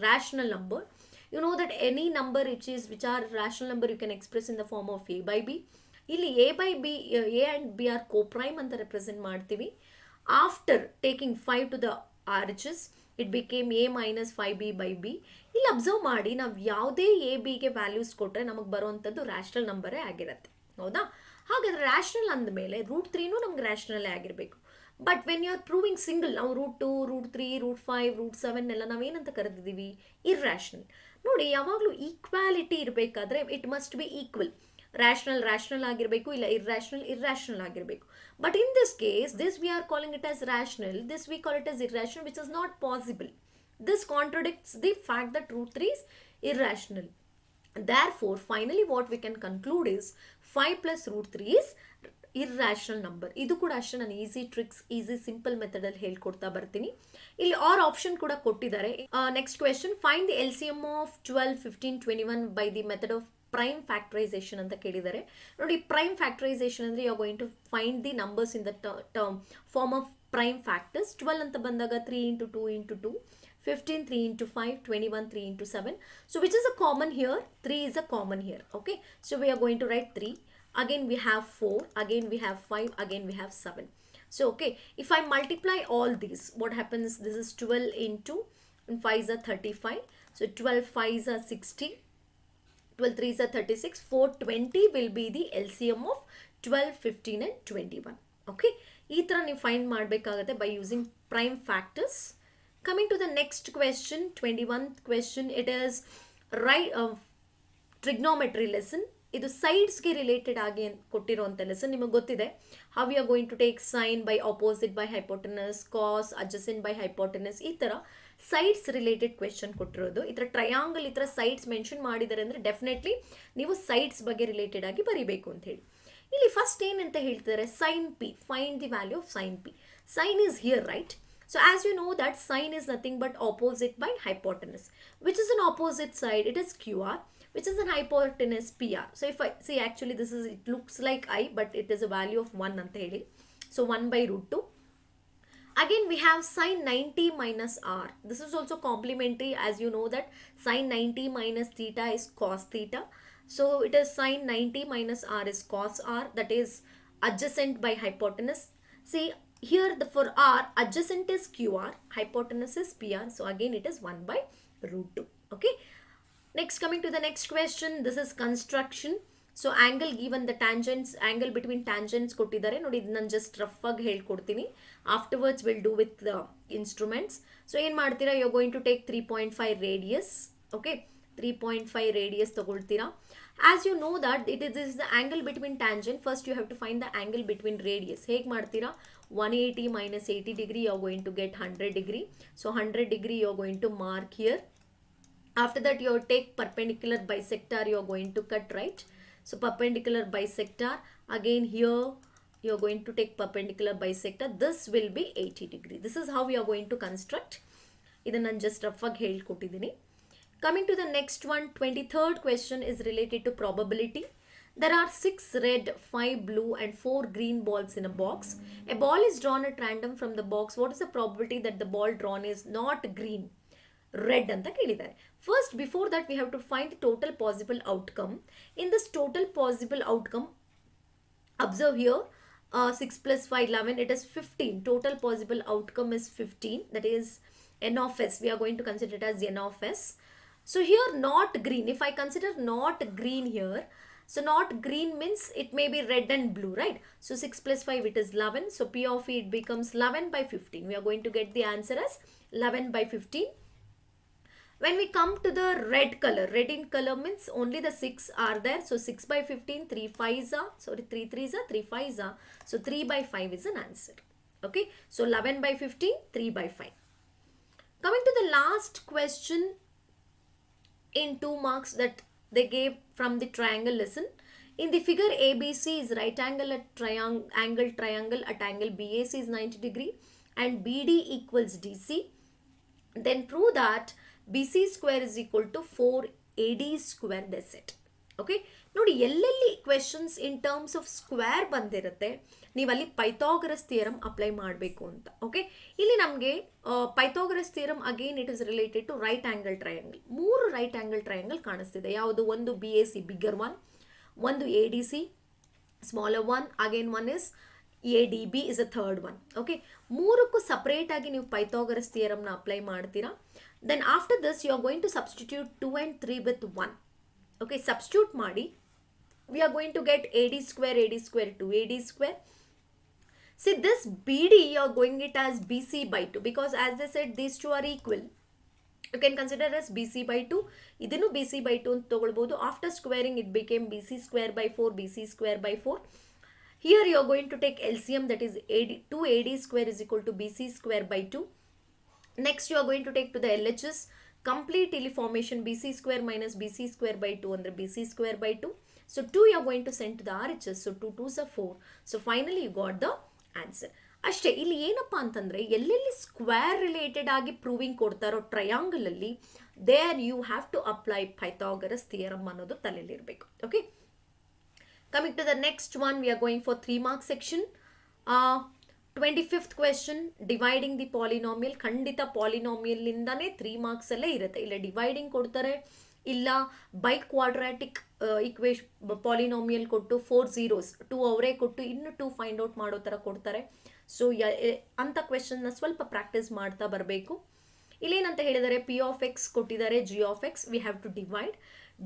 rational number. You know that any number which are rational number you can express in the form of a by b. ಇಲ್ಲಿ a by b, a and b are co-prime ಅಂತ represent ಮಾಡ್ತೀವಿ. After taking 5 to the RHS, it became a minus 5b by b. ಇಲ್ಲಿ observe ಮಾಡಿ, ನಾವು ಯಾವುದೇ A ಬಿಗೆ values ಕೊಟ್ಟರೆ ನಮಗೆ ಬರುವಂಥದ್ದು ರ್ಯಾಷನಲ್ ನಂಬರೇ ಆಗಿರುತ್ತೆ, ಹೌದಾ? ಹಾಗಾದರೆ ರ್ಯಾಷನಲ್ ಅಂದಮೇಲೆ √3 ನಮ್ಗೆ ರ್ಯಾಷನಲ್ಲೇ ಆಗಿರಬೇಕು. But when you are proving single, ನಾವು √2, √3, √5, √7 ಎಲ್ಲ ನಾವೇನಂತ ಕರೆದಿದ್ದೀವಿ? ಇರ್ರ್ಯಾಷನಲ್. ನೋಡಿ, ಯಾವಾಗಲೂ ಈಕ್ವಾಲಿಟಿ ಇರಬೇಕಾದ್ರೆ it must B equal. Rational ಆಗಿರಬೇಕು, ಇಲ್ಲ ಇರ್ರ್ಯಾಷನಲ್ ಆಗಿರಬೇಕು. But in this case, this we are calling it as rational, this we call it as irrational, which is not possible. This contradicts the fact that √3 is irrational. Therefore, finally what we can conclude is 5 plus √3 is irrational number. ಇದು ಕೂಡ ಅಷ್ಟೇ, ನಾನು easy tricks, easy simple ಮೆಥಡಲ್ಲಿ ಹೇಳ್ಕೊಡ್ತಾ ಬರ್ತೀನಿ. ಇಲ್ಲಿ ಆರ್ option ಕೂಡ ಕೊಟ್ಟಿದ್ದಾರೆ. Next question, find the LCM of 12, 15, 21 by the method of prime factorisation ಅಂತ ಕೇಳಿದ್ದಾರೆ. ನೋಡಿ, ಪ್ರೈಮ್ ಫ್ಯಾಕ್ಟರೈಸೇಷನ್ ಅಂದರೆ you are going to find the numbers in the term form of prime factors. 12 ಅಂತ ಬಂದಾಗ 3 × 2 × 2, 15 3 × 5, 21 3 × 7. So which is a common here? 3 is a common here. Okay, so we are going to write 3. Again we have 4, again we have 5, again we have 7. So okay, if I multiply all these, what happens? This is 12 into 5 are 35. So 12 5s are 60, 12 3s are 36. 420 will be the LCM of 12, 15 and 21. Okay, ಈ ಥರ ನೀವು find ಮಾಡಬೇಕಾಗುತ್ತೆ by using prime factors. Coming to the next question, 21th question, it is trigonometry lesson. ಇದು ಸೈಡ್ಸ್ಗೆ related ಆಗಿ ಕೊಟ್ಟಿರುವಂಥ lesson. ನಿಮಗೆ ಗೊತ್ತಿದೆ, how you are going to take sine by opposite by hypotenuse, cos adjacent by hypotenuse, ಈ ಥರ sides related question ಕೊಟ್ಟಿರೋದು. ಈ ಥರ ಟ್ರಯಾಂಗಲ್, ಈ ಥರ ಸೈಡ್ಸ್ ಮೆನ್ಷನ್ ಮಾಡಿದ್ದಾರೆ ಅಂದರೆ ಡೆಫಿನೆಟ್ಲಿ ನೀವು ಸೈಡ್ಸ್ ಬಗ್ಗೆ ರಿಲೇಟೆಡ್ ಆಗಿ ಬರೀಬೇಕು ಅಂತ ಹೇಳಿ. ಇಲ್ಲಿ ಫಸ್ಟ್ ಏನಂತ ಹೇಳ್ತಾರೆ? Sine P, find the value of sine P. Sine is here, right? So as you know that sine is nothing but opposite by hypotenuse. Which is an opposite side? It is QR. Which is an hypotenuse PR. So if I see, actually this is, it looks like I, but it is a value of 1 anta heli. So 1 by √2. Again we have sine 90 minus r. This is also complementary, as you know that sine 90 minus theta is cos theta. So it is sine 90 minus r is cos r, that is adjacent by hypotenuse. See, here for r, adjacent is QR, hypotenuse is PR. So again it is 1 by √2. Okay. Next, coming to the next question, this is construction. So angle given, the tangents, angle between tangents ಕೊಟ್ಟಿದ್ದಾರೆ ನೋಡಿ. ಇದು ನಾನು just rough ಆಗಿ ಹೇಳ್ಕೊಡ್ತೀನಿ. Afterwards will do with the instruments. So ಏನು ಮಾಡ್ತೀರಾ? You are going to take 3.5 radius. Okay, 3.5 radius ತಗೊಳ್ತೀರಾ. As you know that it is the angle between tangent, first you have to find the angle between radius. ಹೇಗೆ ಮಾಡ್ತೀರಾ? 180 minus 80 degree, you are going to get 100 degree. So 100 degree you are going to mark here. After that you take perpendicular bisector, you are going to cut, right? So perpendicular bisector, again here you are going to take perpendicular bisector. This will be 80 degree. This is how we are going to construct. ಇದನ್ನ ನಾನು just rough ಆಗಿ ಹೇಳ್ಕೊಟ್ಟಿದ್ದೀನಿ. Coming to the next one, 23rd question is related to probability. There are 6 red, 5 blue and 4 green balls in a box. A ball is drawn at random from the box. What is the probability that the ball drawn is not green, red anta kelidare? First, before that we have to find the total possible outcome. In this total possible outcome, observe here, 6 plus 5, 11, it is 15. Total possible outcome is 15. That is n of s. We are going to consider it as n of s. So here not green, if I consider not green here, so not green means it may be red and blue, right? So 6 plus 5, it is 11. So P of E, it becomes 11 by 15. We are going to get the answer as 11 by 15. When we come to the red color, red in color means only the 6 are there. So 6 by 15, 3 5s are, sorry, 3 3s are, 3 5s are. So 3 by 5 is an answer. Okay, so 11 by 15, 3 by 5. Coming to the last question in 2 marks that they gave from the triangle lesson. In the figure, ABC is right angle at triangle at angle BAC is 90 degree and BD equals DC. Then prove that BC square is equal to 4AD square, that's it. Okay, ನೋಡಿ ಎಲ್ಲೆಲ್ಲಿ questions in terms of square ಬಂದಿರುತ್ತೆ ನೀವಲ್ಲಿ Pythagoras theorem apply ಮಾಡಬೇಕು ಅಂತ. Okay, ಇಲ್ಲಿ ನಮಗೆ Pythagoras theorem again it is related to right angle triangle. 3 right angle triangle ಕಾಣಿಸ್ತಿದೆ. ಯಾವುದು? ಒಂದು BAC ಬಿಗ್ಗರ್ ಒನ್, ಒಂದು ADC smaller one, again one is ADB is a third one. Okay, 3ಕ್ಕೂ separate ಆಗಿ ನೀವು ಪೈಥಾಗರಸ್ ಥಿಯರಮ್ನ ಅಪ್ಲೈ ಮಾಡ್ತೀರಾ. Then after this you are going to substitute 2 and 3 with 1. Okay, substitute ಮಾಡಿ we are going to get AD square 2 AD square. See, this BD you are going it as BC by 2 because as they said these two are equal. You can consider as BC by 2. Idinu BC by 2 ಅಂತ ತಗೊಳ್ಬಹುದು. After squaring it became BC square by 4, BC square by 4. Here you are going to take LCM, that is 2 AD square is equal to BC square by 2. Next you are going to take to the LHS. Complete ಇಲ್ಲಿ formation BC square minus BC square by 2 ಅಂದರೆ BC square by 2. So 2 you are going to send to the RHS. So 2 2s are 4. So finally you got the answer. ಅಷ್ಟೇ. ಇಲ್ಲಿ ಏನಪ್ಪ ಅಂತಂದರೆ ಎಲ್ಲೆಲ್ಲಿ square related ಆಗಿ proving ಕೊಡ್ತಾರೋ ಟ್ರಯಾಂಗಲಲ್ಲಿ there you have to apply Pythagoras theorem ಅನ್ನೋದು ತಲೆಯಲ್ಲಿರಬೇಕು. Okay, coming to the next one we are going for 3 mark section. 25th question, dividing the polynomial. ಖಂಡಿತ ಪಾಲಿನಾಮಿಯಲ್ಲಿಂದನೇ 3 marks ಅಲ್ಲೇ ಇರುತ್ತೆ. ಇಲ್ಲ ಡಿವೈಡಿಂಗ್ ಕೊಡ್ತಾರೆ, ಇಲ್ಲ ಬೈ ಕ್ವಾಡ್ರಾಟಿಕ್ ಪಾಲಿನಾಮಿಯಲ್ ಕೊಟ್ಟು 4 zeros 2 ಅವರೇ ಕೊಟ್ಟು ಇನ್ನು 2 ಫೈಂಡ್ ಔಟ್ ಮಾಡೋ ಥರ ಕೊಡ್ತಾರೆ. ಸೊ ಅಂಥ ಕ್ವೆಶನ್ನ ಸ್ವಲ್ಪ ಪ್ರಾಕ್ಟೀಸ್ ಮಾಡ್ತಾ ಬರಬೇಕು. ಇಲ್ಲೇನಂತ ಹೇಳಿದರೆ P(x) ಕೊಟ್ಟಿದ್ದಾರೆ, G(x). We have to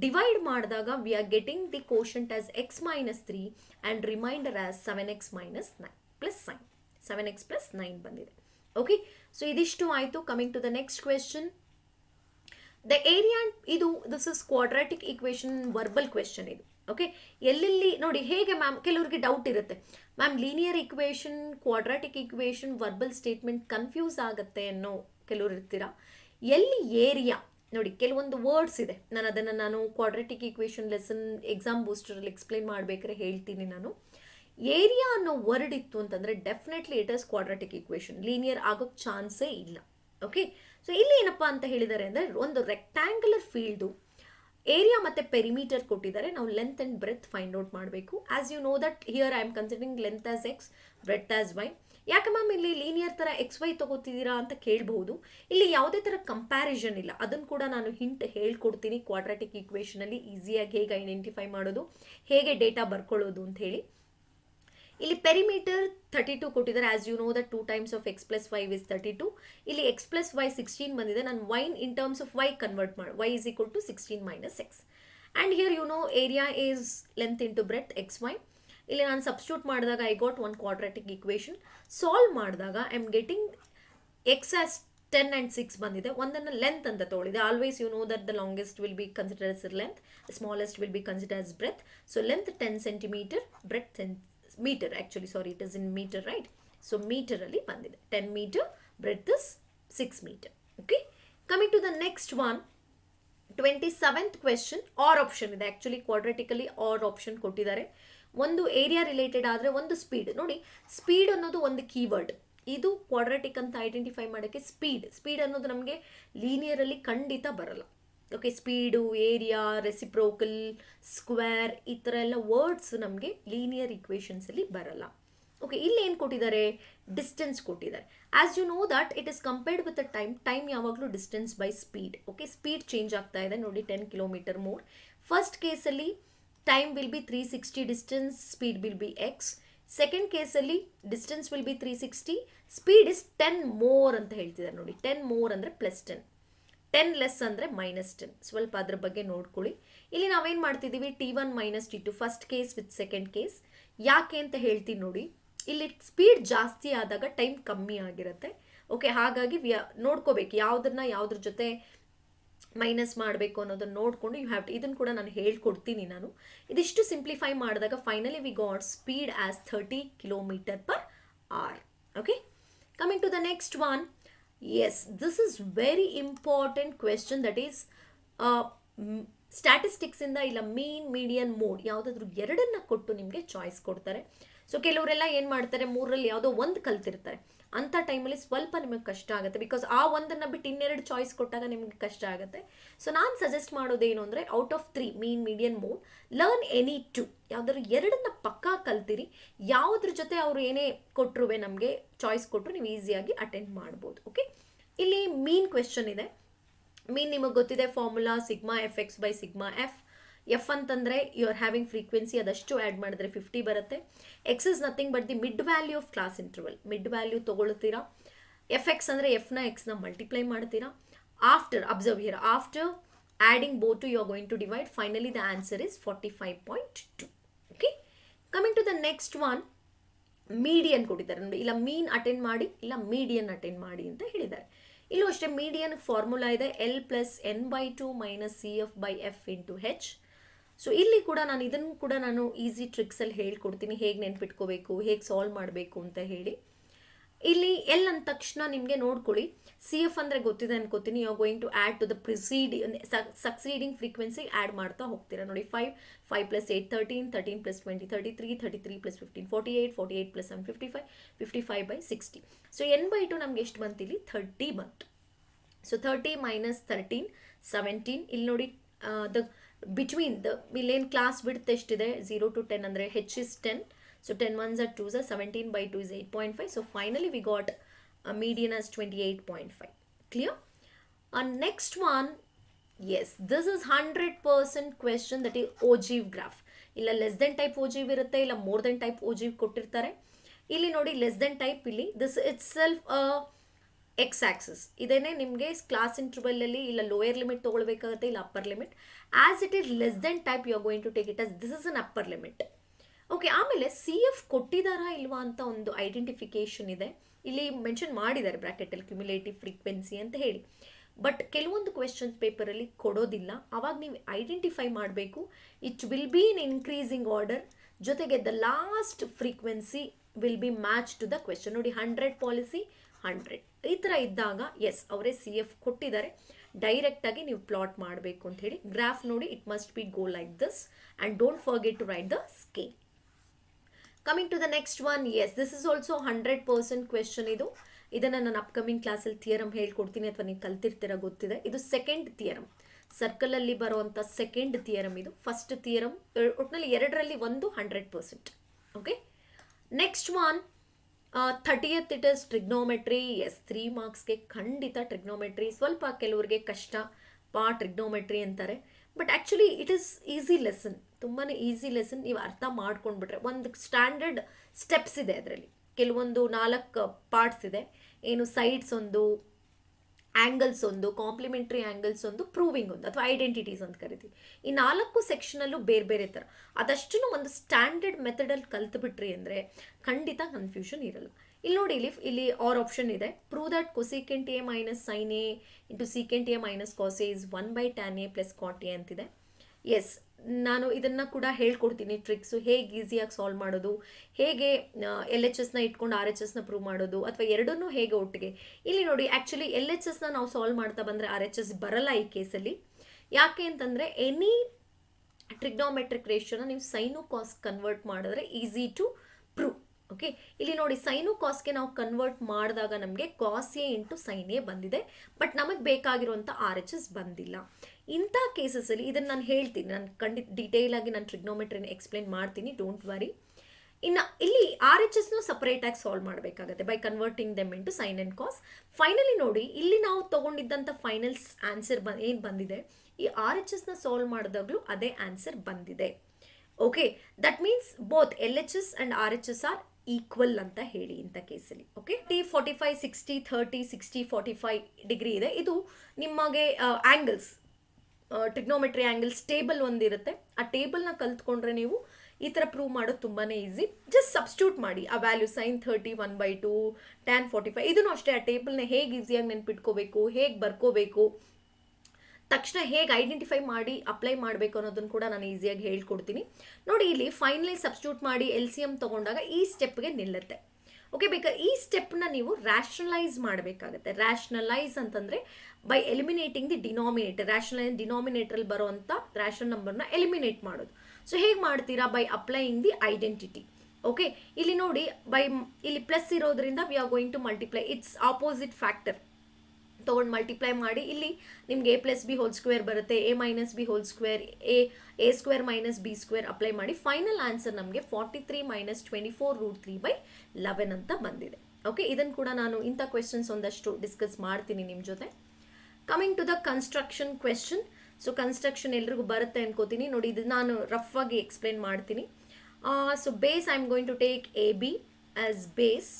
divide ಮಾಡಿದಾಗ we are getting the quotient as x minus 3 and remainder as 7x minus 9 plus 9. 7x plus 9 ಬಂದಿದೆ. ಓಕೆ, ಸೊ ಇದಿಷ್ಟು ಆಯಿತು. Coming to the next question, the area. This is quadratic equation verbal question ಇದು. Okay, ಎಲ್ಲೆಲ್ಲಿ ನೋಡಿ ಹೇಗೆ ma'am, ಕೆಲವರಿಗೆ doubt ಇರುತ್ತೆ ma'am linear equation, quadratic equation, verbal statement confuse ಆಗುತ್ತೆ ಅನ್ನೋ ಕೆಲವರು ಇರ್ತೀರಾ. ಎಲ್ಲಿ ಏರಿಯಾ ನೋಡಿ, ಕೆಲವೊಂದು ವರ್ಡ್ಸ್ ಇದೆ, ನಾನು ಕ್ವಾಡ್ರಾಟಿಕ್ ಈಕ್ವೇಷನ್ ಲೆಸನ್ ಎಕ್ಸಾಮ್ ಬೂಸ್ಟರಲ್ಲಿ ಎಕ್ಸ್ಪ್ಲೇನ್ ಮಾಡಬೇಕಾದ್ರೆ ಹೇಳ್ತೀನಿ ನಾನು. ಏರಿಯಾ ಅನ್ನೋ ವರ್ಡ್ ಇತ್ತು ಅಂತಂದರೆ definitely it is quadratic equation, linear ಆಗೋಕ್ಕೆ ಚಾನ್ಸೇ ಇಲ್ಲ. ಓಕೆ, ಸೊ ಇಲ್ಲಿ ಏನಪ್ಪ ಅಂತ ಹೇಳಿದ್ದಾರೆ ಅಂದರೆ ಒಂದು ರೆಕ್ಟ್ಯಾಂಗ್ಯುಲರ್ ಫೀಲ್ಡು ಏರಿಯಾ ಮತ್ತು ಪೆರಿಮೀಟರ್ ಕೊಟ್ಟಿದ್ದಾರೆ. ನಾವು length and breadth find out ಮಾಡಬೇಕು. As you know that here I am considering length as x, breadth as y. ಯಾಕೆ ಮ್ಯಾಮ್ ಇಲ್ಲಿ ಲೀನಿಯರ್ ಥರ XY ತೊಗೋತಿದ್ದೀರಾ ಅಂತ ಕೇಳಬಹುದು. ಇಲ್ಲಿ ಯಾವುದೇ ಥರ ಕಂಪ್ಯಾರಿಸನ್ ಇಲ್ಲ, ಅದನ್ನು ಕೂಡ ನಾನು ಹಿಂಟ್ ಹೇಳ್ಕೊಡ್ತೀನಿ. ಕ್ವಾಡ್ರಾಟಿಕ್ ಈಕ್ವೇಷನಲ್ಲಿ ಈಸಿಯಾಗಿ ಹೇಗೆ ಐಡೆಂಟಿಫೈ ಮಾಡೋದು, ಹೇಗೆ ಡೇಟಾ ಬರ್ಕೊಳ್ಳೋದು ಅಂತ ಹೇಳಿ. ಇಲ್ಲಿ ಪೆರಿಮೀಟರ್ 32 ಕೊಟ್ಟಿದ್ದಾರೆ. As you know that 2 times of x plus 5 is 32. ಇಲ್ಲಿ x plus y 16 ಬಂದಿದೆ. ನಾನು y in terms of y convert ಮಾಡಿ, y is equal to 16 minus x. And here you know area is length into breadth XY. ಇಲ್ಲಿ ನಾನು substitute ಮಾಡಿದಾಗ I got one quadratic equation. Solve ಮಾಡಿದಾಗ I am getting x as 10 and 6 ಬಂದಿದೆ. ಒಂದನ್ನು length ಅಂತ ತೊಗೊಳಿದೆ. Always you know that the longest will be considered as length, smallest will be considered as breadth. So length 10 cm, breadth 10 meter, actually sorry it is in meter, right? So meter ಅಲ್ಲಿ ಬಂದಿದೆ 10 meter, breadth is 6 meter. Okay, coming to the next one, 27th question, or option ಇದೆ. Actually ಕ್ವಾಡ್ರಾಟಿಕಲಿ R option ಕೊಟ್ಟಿದ್ದಾರೆ. ಒಂದು area related ಆದರೆ ಒಂದು speed. ನೋಡಿ, speed ಅನ್ನೋದು ಒಂದು ಕೀವರ್ಡ್. ಇದು ಕ್ವಾಡ್ರಾಟಿಕ್ ಅಂತ ಐಡೆಂಟಿಫೈ ಮಾಡೋಕ್ಕೆ ಸ್ಪೀಡ್ ಅನ್ನೋದು ನಮಗೆ ಲೀನಿಯರಲ್ಲಿ ಖಂಡಿತ ಬರಲ್ಲ. Okay, speed, area, reciprocal, square ಈ ಥರ ಎಲ್ಲ ವರ್ಡ್ಸ್ ನಮಗೆ ಲೀನಿಯರ್ ಈಕ್ವೇಷನ್ಸಲ್ಲಿ ಬರಲ್ಲ. ಓಕೆ, ಇಲ್ಲಿ ಏನು ಕೊಟ್ಟಿದ್ದಾರೆ? ಡಿಸ್ಟೆನ್ಸ್ ಕೊಟ್ಟಿದ್ದಾರೆ. As you know that it is compared with the time ಯಾವಾಗಲೂ distance by speed. Okay, speed change ಆಗ್ತಾ ಇದೆ ನೋಡಿ, 10 km ಮೋರ್. ಫಸ್ಟ್ ಕೇಸಲ್ಲಿ time will be 360 distance, speed will be x. Second ಕೇಸಲ್ಲಿ distance will be 360, speed is 10 more ಅಂತ ಹೇಳ್ತಿದ್ದಾರೆ ನೋಡಿ. 10 more ಅಂದರೆ +10, 10 less ಅಂದರೆ -10. ಸ್ವಲ್ಪ ಅದ್ರ ಬಗ್ಗೆ ನೋಡ್ಕೊಳ್ಳಿ. ಇಲ್ಲಿ ನಾವೇನು ಮಾಡ್ತಿದ್ದೀವಿ, T1 - T2 first case with second case. ಯಾಕೆ ಅಂತ ಹೇಳ್ತೀನಿ ನೋಡಿ. ಇಲ್ಲಿ ಸ್ಪೀಡ್ ಜಾಸ್ತಿ ಆದಾಗ ಟೈಮ್ ಕಮ್ಮಿ ಆಗಿರುತ್ತೆ. ಓಕೆ, ಹಾಗಾಗಿ ನೋಡ್ಕೋಬೇಕು ಯಾವುದ್ರ ಜೊತೆ ಮೈನಸ್ ಮಾಡಬೇಕು ಅನ್ನೋದನ್ನು ನೋಡಿಕೊಂಡು ಯು ಹ್ಯಾವ್ ಟು. ಇದನ್ನು ಕೂಡ ನಾನು ಹೇಳ್ಕೊಡ್ತೀನಿ ನಾನು. ಇದಿಷ್ಟು ಸಿಂಪ್ಲಿಫೈ ಮಾಡಿದಾಗ finally we got speed as 30 km/h. Okay, coming to the next one. Yes, this is very important question, that is statistics ಇಂದ ಇಲ್ಲ ಮೀನ್, ಮೀಡಿಯನ್, ಮೋಡ್ ಯಾವುದಾದ್ರೂ ಎರಡನ್ನ ಕೊಟ್ಟು ನಿಮಗೆ ಚಾಯ್ಸ್ ಕೊಡ್ತಾರೆ. ಸೊ ಕೆಲವರೆಲ್ಲ ಏನು ಮಾಡ್ತಾರೆ, 3ರಲ್ಲಿ ಯಾವುದೋ ಒಂದು ಕಲ್ತಿರ್ತಾರೆ. ಅಂಥ ಟೈಮಲ್ಲಿ ಸ್ವಲ್ಪ ನಿಮಗೆ ಕಷ್ಟ ಆಗುತ್ತೆ, ಬಿಕಾಸ್ ಆ ಒಂದನ್ನು ಬಿಟ್ಟು ಇನ್ನೆರಡು ಚಾಯ್ಸ್ ಕೊಟ್ಟಾಗ ನಿಮಗೆ ಕಷ್ಟ ಆಗುತ್ತೆ. ಸೊ ನಾನು ಸಜೆಸ್ಟ್ ಮಾಡೋದೇನು ಅಂದರೆ out of 3 mean median mode learn any 2, ಯಾವ್ದಾದ್ರು ಎರಡನ್ನ ಪಕ್ಕಾ ಕಲ್ತಿರಿ. ಯಾವುದ್ರ ಜೊತೆ ಅವರು ಏನೇ ಕೊಟ್ಟರು ನಮಗೆ ಚಾಯ್ಸ್ ಕೊಟ್ಟರು ನೀವು ಈಸಿಯಾಗಿ ಅಟೆಂಡ್ ಮಾಡ್ಬೋದು. ಓಕೆ, ಇಲ್ಲಿ ಮೀನ್ ಕ್ವೆಶನ್ ಇದೆ. ಮೀನ್ ನಿಮಗೆ ಗೊತ್ತಿದೆ, formula sigma f x by sigma f. F ಅಂತಂದರೆ ಯು ಆರ್ ಹ್ಯಾವಿಂಗ್ ಫ್ರೀಕ್ವೆನ್ಸಿ, ಅದಷ್ಟು ಆ್ಯಡ್ ಮಾಡಿದ್ರೆ 50 ಬರುತ್ತೆ. X is nothing but the mid value of class interval. Mid value ತೊಗೊಳ್ತೀರಾ. ಎಫ್ ಎಕ್ಸ್ ಅಂದರೆ ಎಫ್ನ ಎಕ್ಸ್ನ ಮಲ್ಟಿಪ್ಲೈ ಮಾಡ್ತೀರಾ. After observe here, after adding both you are going to divide. Finally the answer is 45.2. Okay, coming to the next one, median ಕೊಟ್ಟಿದ್ದಾರೆ ನೋಡಿ. ಇಲ್ಲ ಮೀನ್ attend ಮಾಡಿ, ಇಲ್ಲ ಮೀಡಿಯನ್ ಅಟೆಂಡ್ ಮಾಡಿ ಅಂತ ಹೇಳಿದ್ದಾರೆ. ಇಲ್ಲೂ ಅಷ್ಟೇ ಮೀಡಿಯನ್ ಫಾರ್ಮುಲಾ ಇದೆ L + n/2 - CF / F × H. So ಇಲ್ಲಿ ಕೂಡ ಇದನ್ನು ಕೂಡ ನಾನು ಈಸಿ ಟ್ರಿಕ್ಸಲ್ಲಿ ಹೇಳ್ಕೊಡ್ತೀನಿ, ಹೇಗೆ ನೆನ್ಪಿಟ್ಕೋಬೇಕು, ಹೇಗೆ ಸಾಲ್ವ್ ಮಾಡಬೇಕು ಅಂತ ಹೇಳಿ. ಇಲ್ಲಿ ಎಲ್ ಅಂದ ತಕ್ಷಣ ನಿಮಗೆ ನೋಡ್ಕೊಳ್ಳಿ, CF ಅಂದರೆ ಗೊತ್ತಿದೆ ಅನ್ಕೋತೀನಿ. You are going to add to the succeeding frequency add ಮಾಡ್ತಾ ಹೋಗ್ತೀರಾ ನೋಡಿ. 5 + 8 13, 13 + 20 33, 33 + 15 48, 48 + 7 55, 55/60. ಸೊ n/2 ನಮ್ಗೆ ಎಷ್ಟು ಬಂತು? ಇಲ್ಲಿ 30 ಬಂತು. ಸೊ 30 - 13 17. ಇಲ್ಲಿ ನೋಡಿ ದ ಬಿಟ್ವೀನ್ ದ ಇಲ್ಲೇನು ಕ್ಲಾಸ್ ಬಿಡ್ತ್ ಎಷ್ಟಿದೆ 0 to 10 ಅಂದರೆ H is 10. So 10 ones are 2s, 17/2 is 8.5. So finally we got a median as 28.5. Clear? Next one, yes, this is 100% question, that is ogive graph. ಇಲ್ಲ less than type ogive ಇರುತ್ತೆ, ಇಲ್ಲ more than type ogive ಕೊಟ್ಟಿರ್ತಾರೆ. ಇಲ್ಲಿ ನೋಡಿ less than type, ಇಲ್ಲಿ this itself X axis. ಇದೇನೆ ನಿಮಗೆ class ಇಂಟರ್ವಲ್ಲಲ್ಲಿ ಇಲ್ಲ ಲೋಯರ್ ಲಿಮಿಟ್ ತೊಗೊಳ್ಬೇಕಾಗುತ್ತೆ, ಇಲ್ಲ upper limit. As it is less than type you are going to take it as this is an upper limit. Okay, ಆಮೇಲೆ CF ಕೊಟ್ಟಿದ್ದಾರಾ ಇಲ್ವಾ ಅಂತ ಒಂದು ಐಡೆಂಟಿಫಿಕೇಶನ್ ಇದೆ. ಇಲ್ಲಿ ಮೆನ್ಷನ್ ಮಾಡಿದ್ದಾರೆ ಬ್ರ್ಯಾಕೆಟಲ್ಲಿ ಕ್ಯುಮ್ಯುಲೇಟಿವ್ ಫ್ರೀಕ್ವೆನ್ಸಿ ಅಂತ ಹೇಳಿ. ಬಟ್ ಕೆಲವೊಂದು ಕ್ವೆಶನ್ಸ್ ಪೇಪರಲ್ಲಿ ಕೊಡೋದಿಲ್ಲ. ಆವಾಗ ನೀವು ಐಡೆಂಟಿಫೈ ಮಾಡಬೇಕು. It will be in increasing order, ಜೊತೆಗೆ the last frequency will be match to the question. ನೋಡಿ 100 ಪಾಲಿಸಿ 100 ಈ ಥರ ಇದ್ದಾಗ ಎಸ್ ಅವರೇ CF ಕೊಟ್ಟಿದ್ದಾರೆ, ಡೈರೆಕ್ಟಾಗಿ ನೀವು ಪ್ಲಾಟ್ ಮಾಡಬೇಕು ಅಂತ ಹೇಳಿ. ಗ್ರಾಫ್ ನೋಡಿ, it must be go like this and don't forget to write the scale. Coming to the next one, yes this is also 100% question. ಇದನ್ನು ನಾನು ಅಪ್ಕಮಿಂಗ್ ಕ್ಲಾಸಲ್ಲಿ ಥಿಯರಮ್ ಹೇಳ್ಕೊಡ್ತೀನಿ, ಅಥವಾ ನೀವು ಕಲ್ತಿರ್ತೀರ ಗೊತ್ತಿದೆ. ಇದು ಸೆಕೆಂಡ್ ಥಿಯರಮ್, ಸರ್ಕಲಲ್ಲಿ ಬರುವಂಥ ಸೆಕೆಂಡ್ ಥಿಯರಮ್. ಇದು ಫಸ್ಟ್ ಥಿಯರಮ್, ಒಟ್ಟಿನಲ್ಲಿ ಎರಡರಲ್ಲಿ ಒಂದು 100%. Okay, next one 30th it is trigonometry. Yes 3 ಮಾರ್ಕ್ಸ್ಗೆ ಖಂಡಿತ ಟ್ರಿಗ್ನೋಮೆಟ್ರಿ. ಸ್ವಲ್ಪ ಕೆಲವ್ರಿಗೆ ಕಷ್ಟ ಟ್ರಿಗ್ನೋಮೆಟ್ರಿ ಅಂತಾರೆ, but actually it is easy lesson, ತುಂಬಾ ಈಸಿ ಲೆಸನ್. ನೀವು ಅರ್ಥ ಮಾಡ್ಕೊಂಡ್ಬಿಟ್ರೆ ಒಂದು ಸ್ಟ್ಯಾಂಡರ್ಡ್ ಸ್ಟೆಪ್ಸ್ ಇದೆ ಅದರಲ್ಲಿ. ಕೆಲವೊಂದು 4 ಪಾರ್ಟ್ಸ್ ಇದೆ. ಏನು ಸೈಡ್ಸ್ ಒಂದು, ಆ್ಯಂಗಲ್ಸ್ ಒಂದು, ಕಾಂಪ್ಲಿಮೆಂಟ್ರಿ ಆ್ಯಂಗಲ್ಸ್ ಒಂದು, ಪ್ರೂವಿಂಗ್ ಒಂದು ಅಥವಾ ಐಡೆಂಟಿಟೀಸ್ ಅಂತ ಕರಿತೀವಿ. ಈ 4 ಸೆಕ್ಷನಲ್ಲೂ ಬೇರೆ ಬೇರೆ ಥರ. ಅದಷ್ಟು ಒಂದು ಸ್ಟ್ಯಾಂಡರ್ಡ್ ಮೆಥಡಲ್ಲಿ ಕಲ್ತ್ಬಿಟ್ರಿ ಅಂದರೆ ಖಂಡಿತ ಕನ್ಫ್ಯೂಷನ್ ಇರಲ್ಲ. ಇಲ್ಲಿ ನೋಡಿ, ಇಲ್ಲಿ ಆರ್ ಆಪ್ಷನ್ ಇದೆ. Prove that cosecant A - sin A × secant A - cos A is 1/tan A + cot A ಅಂತಿದೆ. ಎಸ್, ನಾನು ಇದನ್ನು ಕೂಡ ಹೇಳ್ಕೊಡ್ತೀನಿ ಟ್ರಿಕ್ಸು, ಹೇಗೆ ಈಸಿಯಾಗಿ ಸಾಲ್ವ್ ಮಾಡೋದು, ಹೇಗೆ LHSನ ಇಟ್ಕೊಂಡು RHSನ ಪ್ರೂವ್ ಮಾಡೋದು, ಅಥವಾ ಎರಡನ್ನೂ ಹೇಗೆ ಒಟ್ಟಿಗೆ. ಇಲ್ಲಿ ನೋಡಿ, ಆ್ಯಕ್ಚುಲಿ LHSನ ನಾವು ಸಾಲ್ವ್ ಮಾಡ್ತಾ ಬಂದರೆ RHS ಬರಲ್ಲ ಈ ಕೇಸಲ್ಲಿ. ಯಾಕೆ ಅಂತಂದರೆ ಎನಿ ಟ್ರಿಗ್ನೋಮೆಟ್ರಿಕ್ ರೇಷಿಯೋನ ನೀವು ಸೈನು ಕಾಸ್ ಕನ್ವರ್ಟ್ ಮಾಡಿದ್ರೆ ಈಸಿ ಟು ಪ್ರೂವ್. ಓಕೆ, ಇಲ್ಲಿ ನೋಡಿ ಸೈನು ಕಾಸ್ಗೆ ನಾವು ಕನ್ವರ್ಟ್ ಮಾಡಿದಾಗ ನಮಗೆ cos A × sin A ಬಂದಿದೆ, ಬಟ್ ನಮಗೆ ಬೇಕಾಗಿರುವಂಥ RHS ಬಂದಿಲ್ಲ. ಇಂಥ ಕೇಸಸಲ್ಲಿ ಇದನ್ನು ನಾನು ಹೇಳ್ತೀನಿ, ನಾನು ಡೀಟೇಲಾಗಿ ನಾನು ಟ್ರಿಗ್ನೋಮೆಟ್ರಿನ ಎಕ್ಸ್ಪ್ಲೇನ್ ಮಾಡ್ತೀನಿ, ಡೋಂಟ್ ವರಿ. ಇನ್ನು ಇಲ್ಲಿ RHSನೂ ಸಪ್ರೇಟಾಗಿ ಸಾಲ್ವ್ ಮಾಡಬೇಕಾಗುತ್ತೆ by converting them into sine and cos. Finally ನೋಡಿ, ಇಲ್ಲಿ ನಾವು ತೊಗೊಂಡಿದ್ದಂಥ ಫೈನಲ್ಸ್ ಆನ್ಸರ್ ಏನು ಬಂದಿದೆ, ಈ RHSನ ಸಾಲ್ವ್ ಮಾಡಿದಾಗಲೂ ಅದೇ ಆನ್ಸರ್ ಬಂದಿದೆ. Okay, that means both LHS and RHS are equal ಅಂತ ಹೇಳಿ ಇಂಥ ಕೇಸಲ್ಲಿ. ಓಕೆ, 45 60 30 60 45 ಡಿಗ್ರಿ ಇದೆ. ಇದು ನಿಮಗೆ ಆ್ಯಂಗಲ್ಸ್, ಟ್ರಿಗ್ನೋಮೆಟ್ರಿ ಆ್ಯಂಗಲ್ಸ್ ಟೇಬಲ್ ಒಂದಿರುತ್ತೆ. ಆ ಟೇಬಲ್ನ ಕಲ್ತ್ಕೊಂಡ್ರೆ ನೀವು ಈ ಥರ ಪ್ರೂವ್ ಮಾಡೋದು ತುಂಬಾ ಈಸಿ. ಜಸ್ಟ್ ಸಬ್ಸ್ಟ್ಯೂಟ್ ಮಾಡಿ ಆ ವ್ಯಾಲ್ಯೂ, sin 30 1/2 tan 45. ಇದನ್ನು ಅಷ್ಟೇ, ಆ ಟೇಬಲ್ನ ಹೇಗೆ ಈಸಿಯಾಗಿ ನೆನ್ಪಿಟ್ಕೋಬೇಕು, ಹೇಗೆ ಬರ್ಕೋಬೇಕು, ತಕ್ಷಣ ಹೇಗೆ ಐಡೆಂಟಿಫೈ ಮಾಡಿ ಅಪ್ಲೈ ಮಾಡಬೇಕು ಅನ್ನೋದನ್ನು ಕೂಡ ನಾನು ಈಸಿಯಾಗಿ ಹೇಳ್ಕೊಡ್ತೀನಿ. ನೋಡಿ, ಇಲ್ಲಿ ಫೈನಲಿ ಸಬ್ಸ್ಟ್ಯೂಟ್ ಮಾಡಿ LCM ತೊಗೊಂಡಾಗ ಈ ಸ್ಟೆಪ್ಗೆ ನಿಲ್ಲುತ್ತೆ. ಓಕೆ, ಈ ಸ್ಟೆಪ್ನ ನೀವು ರ್ಯಾಷನಲೈಸ್ ಮಾಡಬೇಕಾಗುತ್ತೆ. ರ್ಯಾಷನಲೈಸ್ ಅಂತಂದರೆ by eliminating the denominator. Rationalise ಡಿನಾಮಿನೇಟ್ರಲ್ಲಿ ಬರುವಂಥ ರ್ಯಾಷನಲ್ ನಂಬರ್ನ ಎಲಿಮಿನೇಟ್ ಮಾಡೋದು. ಸೊ ಹೇಗೆ ಮಾಡ್ತೀರಾ? By applying the identity. Okay, ಇಲ್ಲಿ ನೋಡಿ ಇಲ್ಲಿ ಪ್ಲಸ್ ಇರೋದ್ರಿಂದ we are going to multiply, its opposite factor ತೊಗೊಂಡು ಮಲ್ಟಿಪ್ಲೈ ಮಾಡಿ. ಇಲ್ಲಿ ನಿಮ್ಗೆ a plus b whole square ಬರುತ್ತೆ, a minus b whole square, a square minus b square apply ಮಾಡಿ. ಫೈನಲ್ ಆನ್ಸರ್ ನಮಗೆ 43 ಮೈನಸ್ 24√3/11 ಅಂತ ಬಂದಿದೆ. ಓಕೆ, ಇದನ್ನು ಕೂಡ ನಾನು ಇಂಥ ಕ್ವೆಶನ್ಸ್ ಒಂದಷ್ಟು ಡಿಸ್ಕಸ್ ಮಾಡ್ತೀನಿ ನಿಮ್ಮ ಜೊತೆ. Coming to the construction question. So construction ಎಲ್ರಿಗೂ ಬರುತ್ತೆ ಅನ್ಕೋತೀನಿ. ನೋಡಿ, ಇದು ನಾನು ರಫ್ ಆಗಿ ಎಕ್ಸ್ಪ್ಲೇನ್ ಮಾಡ್ತೀನಿ. So base I am going to take AB as base,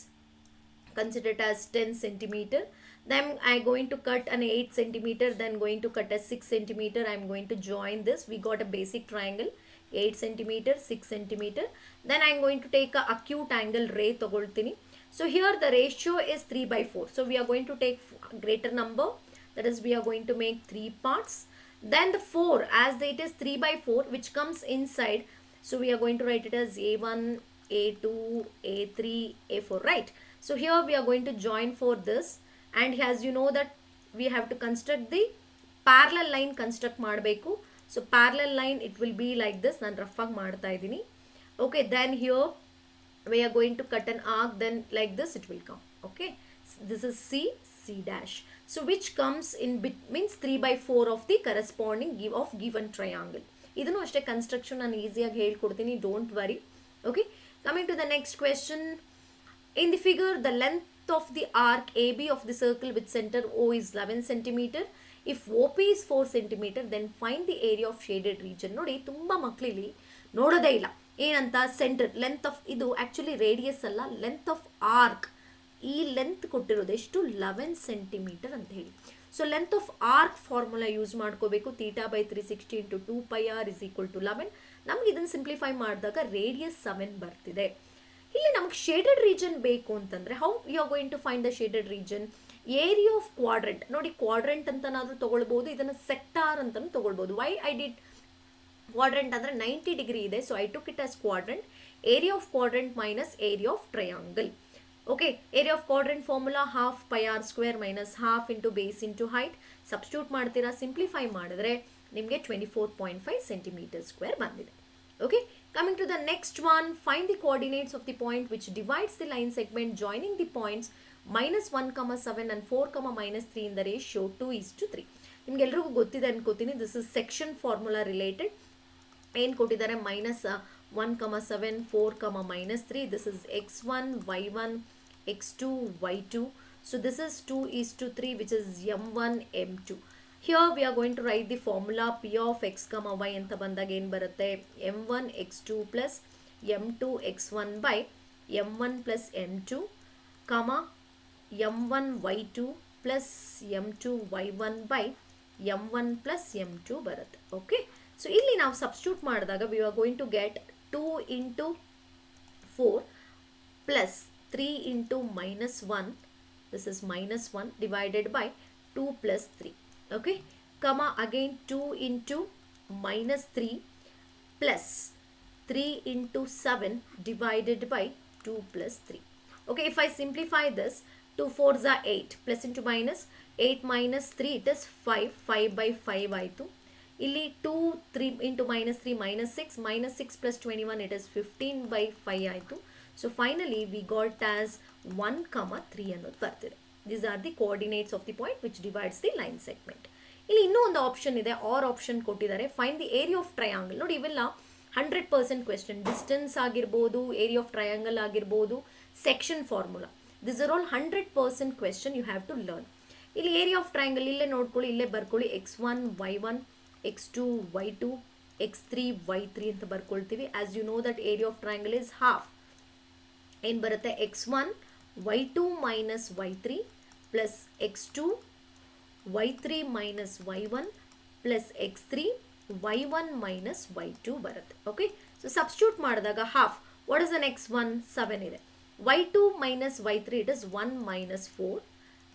consider it as 10 centimeter. Then I am going to cut an 8 centimeter, then going to cut a 6 centimeter. I am going to join this. We got a basic triangle, 8 centimeter, 6 centimeter. Then I am going to take a acute angle ray tagoltini. So here the ratio is 3/4. So we are going to take greater number, that is we are going to make 3 parts. Then the 4, as it is 3/4 which comes inside, so we are going to write it as A1, A2, A3, A4, right? So here we are going to join for this, and as you know that we have to construct the parallel line construct ಮಾಡಬೇಕು. So parallel line it will be like this. ನಾನು rough ಆಗಿ ಮಾಡ್ತಾ ಇದ್ದೀನಿ. Okay, then here we are going to cut an arc, then like this it will come. Okay, this is C dash. So which comes in means 3/4 of the corresponding given triangle. ಇದನ್ನು ಅಷ್ಟೇ construction ನಾನು ಈಸಿಯಾಗಿ ಹೇಳ್ಕೊಡ್ತೀನಿ, don't worry. Okay, coming to the next question. In the figure, the length of the arc AB of the circle with center O is 11 centimeter. If OP is 4 centimeter, then find the area of shaded region. ನೋಡಿ, ತುಂಬ ಮಕ್ಕಳಿಲ್ಲಿ ನೋಡೋದೇ ಇಲ್ಲ. ಏನಂತ centre length of, ಇದು actually radius ಅಲ್ಲ, length of arc. ಈ length ಕೊಟ್ಟಿರೋದು ಎಷ್ಟು, 11 ಸೆಂಟಿಮೀಟರ್ ಅಂತ ಹೇಳಿ. So length of arc formula use ಮಾಡ್ಕೋಬೇಕು. θ/360 × 2πr = 11. ನಮ್ಗೆ ಇದನ್ನು ಸಿಂಪ್ಲಿಫೈ ಮಾಡಿದಾಗ ರೇಡಿಯಸ್ 7 ಬರ್ತಿದೆ. ಇಲ್ಲಿ ನಮ್ಗೆ ಶೇಡೆಡ್ ರೀಜನ್ ಬೇಕು ಅಂತಂದರೆ how you are going to find the shaded region? Area of quadrant. ನೋಡಿ, ಕ್ವಾಡ್ರೆಂಟ್ ಅಂತನಾದರೂ ತೊಗೊಳ್ಬೋದು, ಇದನ್ನು ಸೆಕ್ಟಾರ್ ಅಂತಲೂ ತೊಗೊಳ್ಬೋದು. ವೈ ಐ ಡಿಡ್ ಕ್ವಾಡ್ರೆಂಟ್ ಅಂದರೆ 90 ಡಿಗ್ರಿ ಇದೆ, so I took it as quadrant. Area of quadrant minus area of triangle. Okay, area of quadrant formula ½ πr² minus half into base into height. Substitute ಮಾಡ್ತೀರಾ, simplify ಮಾಡಿದ್ರೆ ನಿಮಗೆ 24.5 cm² ಬಂದಿದೆ. Okay, coming to the next one, find the coordinates of the point which divides the line segment joining the points -1, 7 and 4, -3 in the ratio 2:3. ನಿಮ್ಗೆಲ್ರಿಗೂ ಗೊತ್ತಿದೆ ಅನ್ಕೋತೀನಿ. This is section formula related. ಏನು ಕೊಟ್ಟಿದ್ದಾರೆ, -1, 7, 4, -3. This is x1, y1, x2, y2. So this is 2:3, which is m1, m2. Here we are going to write the formula p of x, y ಅಂತ ಬಂದಾಗ ಏನು ಬರುತ್ತೆ, m1 x2 plus m2 x1 by m1 plus m2, m1 y2 plus m2 y1 by m1 plus m2 ಬರುತ್ತೆ. Okay, so ಇಲ್ಲಿ ನಾವು substitute ಮಾಡಿದಾಗ we are going to get 2 into 4 plus 3 into -1, this is -1 divided by 2 plus 3. Okay, again 2 into -3 plus 3 into 7 divided by 2 plus 3. Okay, if I simplify this, 2 4s are 8, plus into minus, 8 minus 3 it is 5, 5/5 ಆಯಿತು. ಇಲ್ಲಿ 2 3 into -3 -6, -6 plus 21 it is 15/5 ಆಯಿತು. So finally we got as 1, 3 ಅನ್ನೋದು ಬರ್ತಿದೆ. These are the coordinates of the point which divides the line segment. ಇಲ್ಲಿ ಇನ್ನೂ ಒಂದು option ಇದೆ, or option ಕೊಟ್ಟಿದ್ದಾರೆ. Find the area of triangle. ನೋಡಿ, ಇವೆಲ್ಲ 100% ಕ್ವೆಶನ್. ಡಿಸ್ಟೆನ್ಸ್ ಆಗಿರ್ಬೋದು, ಏರಿಯಾ ಆಫ್ ಟ್ರಯಾಂಗಲ್ ಆಗಿರ್ಬೋದು, section formula, this are all 100% question you have to learn. ಇಲ್ಲಿ ಏರಿಯಾ ಆಫ್ ಟ್ರಯಾಂಗಲ್ ಇಲ್ಲೇ ನೋಡ್ಕೊಳ್ಳಿ, ಇಲ್ಲೇ ಬರ್ಕೊಳ್ಳಿ. x1 y1, x2 y2, x3 y3 ಅಂತ ಬರ್ಕೊಳ್ತೀವಿ. As you know that area of triangle is half. ಏನು ಬರುತ್ತೆ, x1 y2 minus y3 plus x2 y3 minus y1 plus x3 y1 minus y2 ಬರುತ್ತೆ. Okay, so substitute ಮಾಡಿದಾಗ half. What is the next one, 7 ಇದೆ. y2 minus y3 it is 1 minus 4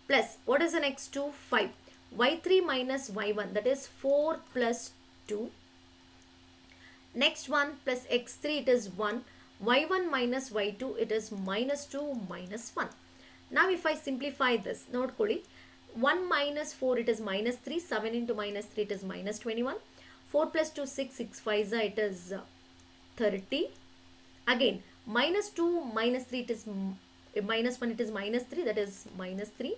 plus what is the next 2, 5. y3 minus y1 that is 4 plus 2. Next one plus x3 it is 1. y1 minus y2 it is -2 minus 1. Now if I simplify this, ನೋಡ್ಕೊಳ್ಳಿ, 1 minus 4 it is -3, 7 into -3 it is -21, 4 plus 2 6, 6 5 it is 30. Again minus 2 minus 3 it is minus 1 it is minus 3, that is minus 3.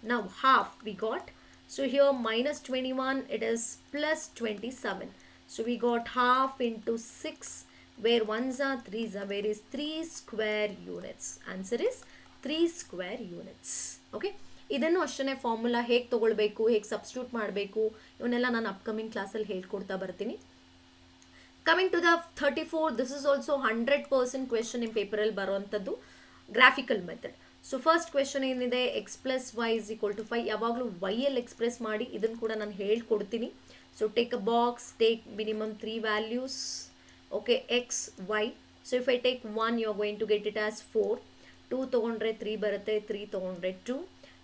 Now half we got, so here minus 21 it is plus 27, so we got half into 6 where 1s are 3s are, where is 3 square units. Answer is 3 square units. Okay, ಇದನ್ನು ಅಷ್ಟೇ formula ಹೇಗೆ ತೊಗೊಳ್ಬೇಕು, ಹೇಗೆ substitute ಮಾಡಬೇಕು ಇವನ್ನೆಲ್ಲ ನಾನು upcoming ಕ್ಲಾಸಲ್ಲಿ ಹೇಳ್ಕೊಡ್ತಾ ಬರ್ತೀನಿ. Coming to the 34, this is also 100% question ನಿಮ್ಮ ಪೇಪರಲ್ಲಿ ಬರುವಂಥದ್ದು graphical method. So first question ಏನಿದೆ, x plus y is equal to 5, ಯಾವಾಗಲೂ ವೈಯಲ್ಲಿ ಎಕ್ಸ್ಪ್ರೆಸ್ ಮಾಡಿ ಇದನ್ನು ಕೂಡ ನಾನು ಹೇಳ್ಕೊಡ್ತೀನಿ. So take a box, take minimum 3 values. Okay, x y. So if I take 1 you are going to get it as 4, 2 ತೊಗೊಂಡ್ರೆ 3 ಬರುತ್ತೆ, 3 ತೊಗೊಂಡ್ರೆ 2.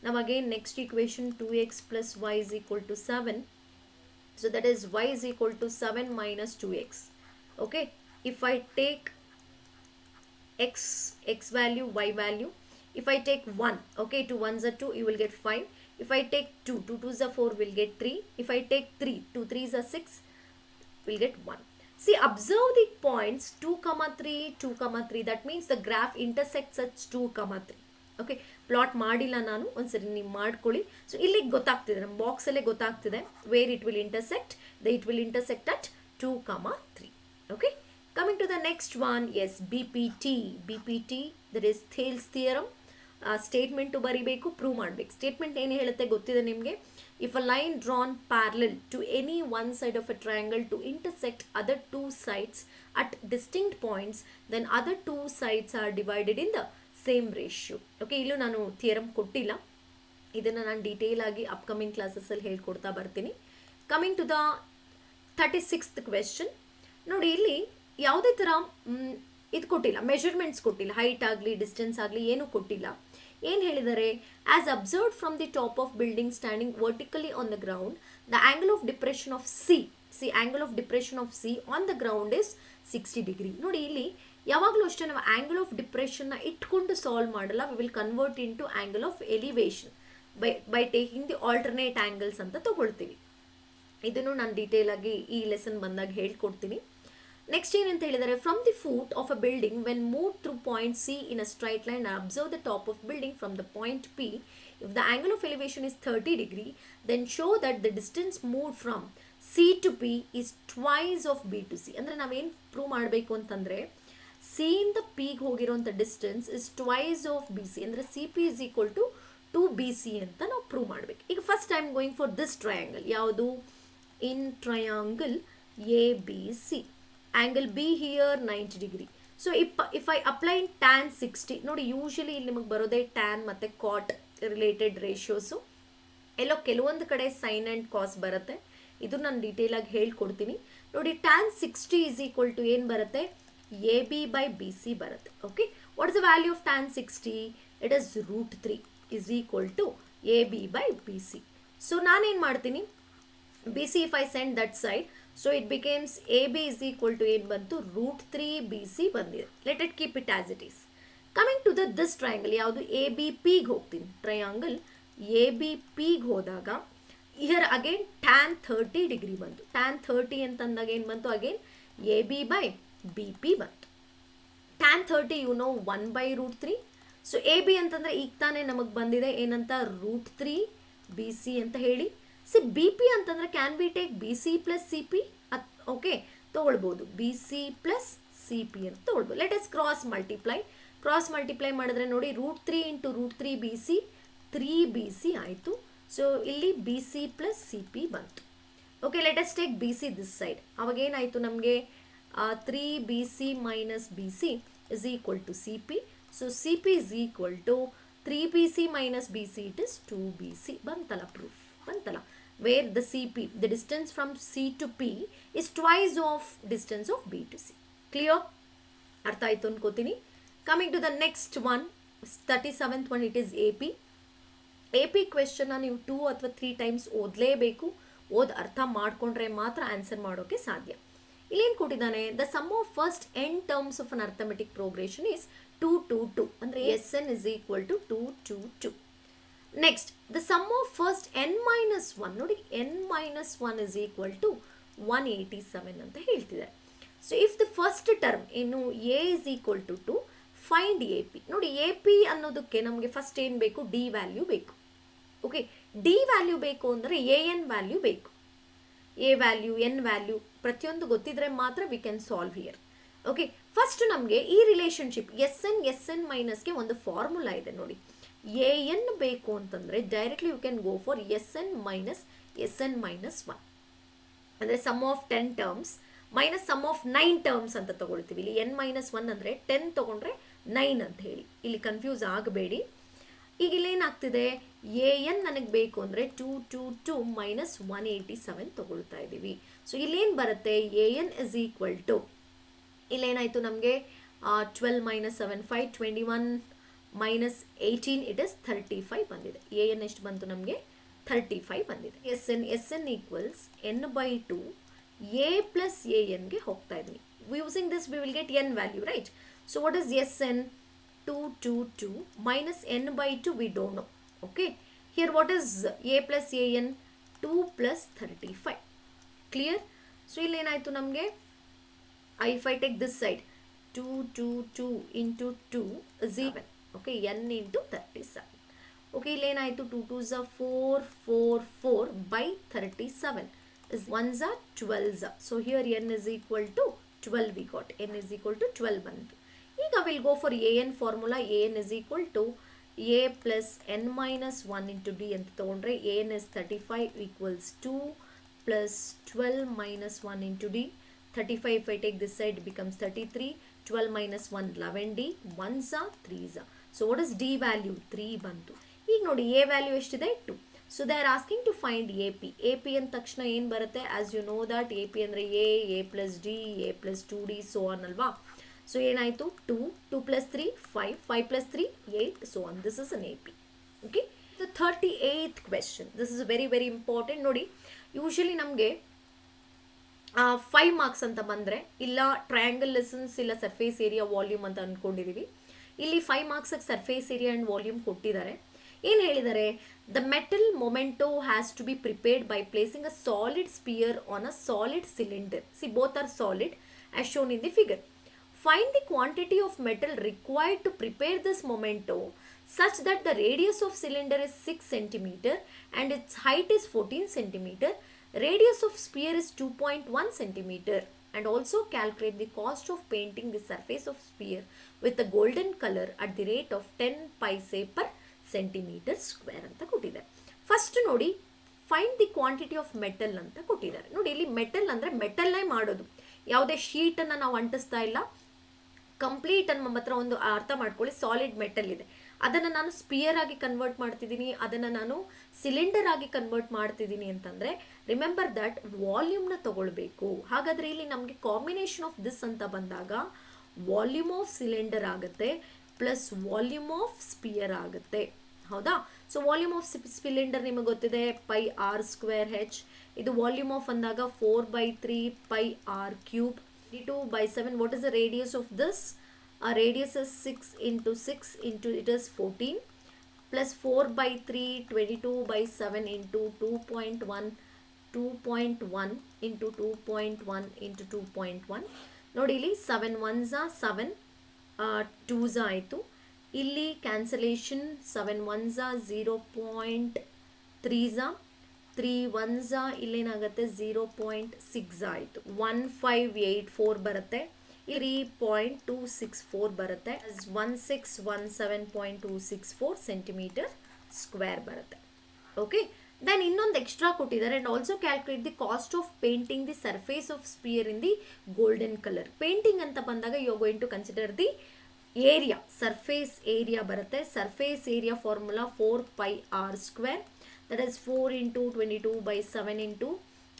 Now again next equation 2x plus y is equal to 7. So that is y is equal to 7 minus 2x. Okay, if I take x value, y value, if I take 1, okay, 2 1s are 2, you will get 5. If I take 2, 2 2s are 4, will get 3. If I take 3, 2 3s are 6, will get 1. See, observe the points 2, 3, 2, 3. That means the graph intersects at 2, 3. Okay, plot ಮಾಡಿಲ್ಲ ನಾನು, ಒಂದ್ಸರಿ ನೀವು ಮಾಡ್ಕೊಳ್ಳಿ. So ಇಲ್ಲಿಗೆ ಗೊತ್ತಾಗ್ತಿದೆ, ನಮ್ಮ ಬಾಕ್ಸಲ್ಲೇ ಗೊತ್ತಾಗ್ತಿದೆ where it will intersect. It will intersect at 2, 3. Okay, coming to the next one, is B P T that is Thales theorem. Statement ಬರಿಬೇಕು, ಪ್ರೂವ್ ಮಾಡಬೇಕು. ಸ್ಟೇಟ್ಮೆಂಟ್ ಏನು ಹೇಳುತ್ತೆ ಗೊತ್ತಿದೆ ನಿಮಗೆ. If a line drawn parallel to any one side of a triangle to intersect other 2 sides at distinct points, then other 2 sides are divided in the same ratio. Okay, ಇಲ್ಲೂ ನಾನು theorem ಕೊಟ್ಟಿಲ್ಲ, ಇದನ್ನು ನಾನು detail ಆಗಿ upcoming ಕ್ಲಾಸಸ್ಸಲ್ಲಿ ಹೇಳ್ಕೊಡ್ತಾ ಬರ್ತೀನಿ. Coming to the 36th question. ನೋಡಿ, ಇಲ್ಲಿ ಯಾವುದೇ ಥರ ಇದು ಕೊಟ್ಟಿಲ್ಲ, ಮೆಷರ್ಮೆಂಟ್ಸ್ ಕೊಟ್ಟಿಲ್ಲ, ಹೈಟ್ ಆಗಲಿ ಡಿಸ್ಟೆನ್ಸ್ ಆಗಲಿ ಏನೂ ಕೊಟ್ಟಿಲ್ಲ. ಏನು ಹೇಳಿದ್ದಾರೆ, as observed from the top of building standing vertically on the ground, the angle of depression of C angle of depression of C on the ground is 60 degree. ನೋಡಿ, ಇಲ್ಲಿ ಯಾವಾಗಲೂ ಅಷ್ಟೇ ನಾವು ಆ್ಯಂಗಲ್ ಆಫ್ ಡಿಪ್ರೆಷನ್ನ ಇಟ್ಕೊಂಡು ಸಾಲ್ವ್ ಮಾಡಲ್ಲ. We will convert into angle of elevation by taking the alternate angles ಅಂತ ತೊಗೊಳ್ತೀವಿ. ಇದನ್ನು ನಾನು ಡೀಟೇಲ್ ಆಗಿ ಈ ಲೆಸನ್ ಬಂದಾಗ ಹೇಳ್ಕೊಡ್ತೀನಿ. ನೆಕ್ಸ್ಟ್ ಏನಂತ ಹೇಳಿದರೆ, from the foot of a building when move through point C in a straight line and observe the top of building from the point P, if the angle of elevation is 30 degree, then show that the distance moved from C to P is twice of B to C. ಅಂದರೆ ನಾವೇನು prove ಮಾಡಬೇಕು ಅಂತಂದರೆ, C ಇಂದ ಪಿಗೆ ಹೋಗಿರೋಂಥ distance is twice of B C, ಅಂದರೆ C P is equal to 2 BC ಅಂತ ನಾವು ಪ್ರೂವ್ ಮಾಡಬೇಕು. ಈಗ first time going for this triangle, ಯಾವುದು, in triangle A B C, angle B here 90 degree. So if I apply tan 60, ನೋಡಿ usually ಇಲ್ಲಿ ನಿಮಗೆ ಬರೋದೇ ಟ್ಯಾನ್ ಮತ್ತು ಕಾಟ್ ರಿಲೇಟೆಡ್ ರೇಷಿಯೋಸು. ಎಲ್ಲೋ ಕೆಲವೊಂದು ಕಡೆ ಸೈನ್ ಆ್ಯಂಡ್ ಕಾಸ್ ಬರುತ್ತೆ, ಇದು ನಾನು ಡೀಟೇಲಾಗಿ ಹೇಳ್ಕೊಡ್ತೀನಿ. ನೋಡಿ, ಟ್ಯಾನ್ 60 ಇಸ್ ಈಕ್ವಲ್ ಟು ಏನು ಬರುತ್ತೆ, A B by B C ಬರುತ್ತೆ. Okay, what is the value of tan 60? It is √3 is equal to A B by B C. So ನಾನೇನು ಮಾಡ್ತೀನಿ, B C if I send that side, so it becomes A B is equal to ಏನು ಬಂತು, √3 B C ಬಂದಿದೆ. Let it keep it as it is. Coming to this triangle, ಯಾವುದು, A B ಪಿಗೆ ಹೋಗ್ತೀನಿ. Triangle A B ಪಿಗೆ ಹೋದಾಗ here again tan 30 degree ಬಂತು. Tan 30 ಅಂತಂದಾಗ ಏನು ಬಂತು, again A B by B P ಬಂತು. Tan 30 you know 1/√3. So A B ಅಂತಂದರೆ ಈಗ ತಾನೇ ನಮಗೆ ಬಂದಿದೆ ಏನಂತ, √3 ಬಿ ಸಿ ಅಂತ ಹೇಳಿ. ಸಿ ಬಿ ಪಿ ಅಂತಂದರೆ can we take B C plus C P, okay ತೊಗೊಳ್ಬೋದು, B C plus C P ಅಂತ ತೊಗೊಳ್ಬೋದು. ಲೆಟ್ ಎಸ್ ಕ್ರಾಸ್ ಮಲ್ಟಿಪ್ಲೈ ಮಾಡಿದ್ರೆ ನೋಡಿ, √3 into √3 B C 3 B C ಆಯಿತು. ಸೊ ಇಲ್ಲಿ B C plus C P ಬಂತು. Okay, let us take B C this side. ಅವಾಗೇನಾಯಿತು ನಮಗೆ, 3 B C minus B C is equal to C P. So C P is equal to 3 B C minus B C, it is 2 B C. ಬಂತಲ್ಲ proof, ಬಂತಲ್ಲ. Where the C P, the distance from C to P is twice of distance of B to C. Clear? ಅರ್ಥ ಆಯಿತು ಅನ್ಕೋತೀನಿ. Coming to the next one, 37th one, it is A P ಕ್ವೆಶನ್ನ ನೀವು 2 ಅಥವಾ 3 times ಓದಲೇಬೇಕು. ಅರ್ಥ ಮಾಡಿಕೊಂಡ್ರೆ ಮಾತ್ರ answer ಮಾಡೋಕ್ಕೆ ಸಾಧ್ಯ. ಇಲ್ಲೇನು ಕೊಟ್ಟಿದ್ದಾನೆ, the sum of first n terms of an arithmetic progression is 2 2 2, ಅಂದರೆ s n is equal to 2 2 2. Next, the sum of first n-1, ನೋಡಿ n-1 ಇಸ್ ಈಕ್ವಲ್ ಟು 187 ಅಂತ ಹೇಳ್ತಿದ್ದಾರೆ. So if the first term ಏನು a is equal to 2, find A P. ನೋಡಿ A P ಅನ್ನೋದಕ್ಕೆ ನಮಗೆ first ಏನು ಬೇಕು, ಡಿ ವ್ಯಾಲ್ಯೂ ಬೇಕು. ಓಕೆ, ಡಿ ವ್ಯಾಲ್ಯೂ ಬೇಕು ಅಂದರೆ ಎ ಎನ್ ವ್ಯಾಲ್ಯೂ ಬೇಕು. ಎ ವ್ಯಾಲ್ಯೂ ಎನ್ ವ್ಯಾಲ್ಯೂ ಪ್ರತಿಯೊಂದು ಗೊತ್ತಿದ್ರೆ ಮಾತ್ರ we can solve here. Okay, first ನಮಗೆ ಈ ರಿಲೇಷನ್ಶಿಪ್ ಎಸ್ ಎನ್ ಮೈನಸ್ಗೆ ಒಂದು ಫಾರ್ಮುಲಾ ಇದೆ ನೋಡಿ. ಎ ಎನ್ ಬೇಕು ಅಂತಂದರೆ directly you can go for S N minus 1 ಅಂದರೆ sum of 10 terms minus sum of 9 terms ಅಂತ ತಗೊಳ್ತೀವಿ. ಇಲ್ಲಿ n-1 ಅಂದರೆ 10 ತೊಗೊಂಡ್ರೆ 9 ಅಂತ ಹೇಳಿ, ಇಲ್ಲಿ ಕನ್ಫ್ಯೂಸ್ ಆಗಬೇಡಿ. ಈಗ ಇಲ್ಲೇನಾಗ್ತಿದೆ, ಎ ಎನ್ ನನಗೆ ಬೇಕು ಅಂದರೆ 222 ಮೈನಸ್ 187 ತೊಗೊಳ್ತಾ ಇದ್ದೀವಿ. ಸೊ ಇಲ್ಲೇನು ಬರುತ್ತೆ, a N is equal to, ಇಲ್ಲೇನಾಯಿತು ನಮಗೆ 12 ಮೈನಸ್ 7 5, 21 ಮೈನಸ್ 18 ಇಟ್ ಇಸ್ 35 ಬಂದಿದೆ. ಎ ಎನ್ ಎಷ್ಟು ಬಂತು ನಮಗೆ, 35 ಬಂದಿದೆ. S n equals n/2 a plus ಎ ಎನ್ಗೆ ಹೋಗ್ತಾ ಇದ್ವಿ. Using this we will get n value, right? So what is s n, 222 minus n/2 we don't know. Okay, here what is a plus a n, 2 plus 35. Clear? So ಇಲ್ಲಿ ಏನಾಯಿತು ನಮಗೆ, if I take this side 222 into 2 is even. Okay, n into 37. Okay, ಇಲ್ಲಿ ಏನಾಯಿತು, 2 2s are 4 4 4 by 37 is 1s are 12s. So here n is equal to 12 we got, n is equal to 12 ಬಂತು. ಈಗ will go for A N formula. A N is equal to A plus N minus 1 into D ಅಂತ ತೊಗೊಂಡ್ರೆ A N is 35 equals 2 plus 12 minus 1 into D. 35 if I take this side becomes 33, 12 minus 1 11 d, 1s are 3s are. So what is d value, 3 ಬಂತು. ಈಗ ನೋಡಿ A value ಎಷ್ಟಿದೆ, 2. So they are asking to find A P. A P ಅಂದ ತಕ್ಷಣ ಏನು ಬರುತ್ತೆ, as you know that A P ಅಂದರೆ a plus d, a plus 2d so on ಅಲ್ವಾ. ಸೊ ಏನಾಯಿತು, 2 2 plus 3 5 5 plus 3 8 so on. This is an A P. Okay, the 38th question, this is very very important. ನೋಡಿ, usually ನಮಗೆ 5 marks ಅಂತ ಬಂದರೆ ಇಲ್ಲ triangle lessons ಇಲ್ಲ surface area volume ಅಂತ ಅಂದ್ಕೊಂಡಿದ್ದೀವಿ. ಇಲ್ಲಿ 5 ಮಾರ್ಕ್ಸಿಗೆ ಸರ್ಫೇಸ್ ಏರಿಯಾ ಆ್ಯಂಡ್ ವಾಲ್ಯೂಮ್ ಕೊಟ್ಟಿದ್ದಾರೆ. ಏನು ಹೇಳಿದ್ದಾರೆ, the metal memento has to be prepared by placing a solid sphere on a solid cylinder. See both are solid as shown in the figure. Find the quantity of metal required to prepare this memento such that the radius of cylinder is 6 cm and its height is 14 cm. Radius of sphere is 2.1 cm and also calculate the cost of painting the surface of sphere with a golden color at the rate of 10 paise per centimeter square ಅಂತ ಕೊಟ್ಟಿದ್ದಾರೆ. First ನೋಡಿ, find the quantity of metal ಅಂತ ಕೊಟ್ಟಿದ್ದಾರೆ. ನೋಡಿ, ಇಲ್ಲಿ metal ಅಂದರೆ ಮೆಟಲ್ಲೇ ಮಾಡೋದು, ಯಾವುದೇ ಶೀಟನ್ನು ನಾವು ಅಂಟಿಸ್ತಾ ಇಲ್ಲ. ಕಂಪ್ಲೀಟ್ ನಮ್ಮ ಹತ್ರ ಒಂದು ಅರ್ಥ ಮಾಡ್ಕೊಳ್ಳಿ, ಸಾಲಿಡ್ ಮೆಟಲ್ ಇದೆ, ಅದನ್ನು ನಾನು ಸ್ಪಿಯರ್ ಆಗಿ ಕನ್ವರ್ಟ್ ಮಾಡ್ತಿದ್ದೀನಿ, ಅದನ್ನು ನಾನು ಸಿಲಿಂಡರ್ ಆಗಿ ಕನ್ವರ್ಟ್ ಮಾಡ್ತಿದ್ದೀನಿ ಅಂತಂದರೆ ರಿಮೆಂಬರ್ ದಟ್ ವಾಲ್ಯೂಮ್ನ ತಗೊಳ್ಬೇಕು. ಹಾಗಾದರೆ ಇಲ್ಲಿ ನಮಗೆ ಕಾಂಬಿನೇಷನ್ ಆಫ್ ದಿಸ್ ಅಂತ ಬಂದಾಗ ವಾಲ್ಯೂಮ್ ಆಫ್ ಸಿಲಿಂಡರ್ ಆಗುತ್ತೆ ಪ್ಲಸ್ ವಾಲ್ಯೂಮ್ ಆಫ್ ಸ್ಪಿಯರ್ ಆಗುತ್ತೆ. ಹೌದಾ? ಸೊ ವಾಲ್ಯೂಮ್ ಆಫ್ ಸಿಲಿಂಡರ್ ನಿಮಗೆ ಗೊತ್ತಿದೆ, ಪೈ ಆರ್ ಸ್ಕ್ವೇರ್ ಹೆಚ್. ಇದು ವಾಲ್ಯೂಮ್ ಆಫ್ ಅಂದಾಗ 4/3 pi r cube. 22/7. What is the radius of this? Our radius is 6 into 6 into it is 14 plus 4/3 22/7 into 2.1 2.1 into 2.1 into 2.1. ನೋಡಿ, ಇಲ್ಲಿ 7 1s are 7 2s ಆಯಿತು. ಇಲ್ಲಿ cancellation 7 1s are 0.3s are 3 1s ಇಲ್ಲೇನಾಗುತ್ತೆ 0.6 ಆಯಿತು. 1584 ಬರುತ್ತೆ. 3.264 ಬರುತ್ತೆ. 1617.264 centimetre square ಬರುತ್ತೆ. Okay, then ಇನ್ನೊಂದು extra ಕೊಟ್ಟಿದ್ದಾರೆ. And also calculate the cost of painting the surface of sphere in the golden colour. Painting ಅಂತ ಬಂದಾಗ you are going to consider the area, surface area ಬರುತ್ತೆ. Surface area formula 4πr². That is 4 into 22/7 into,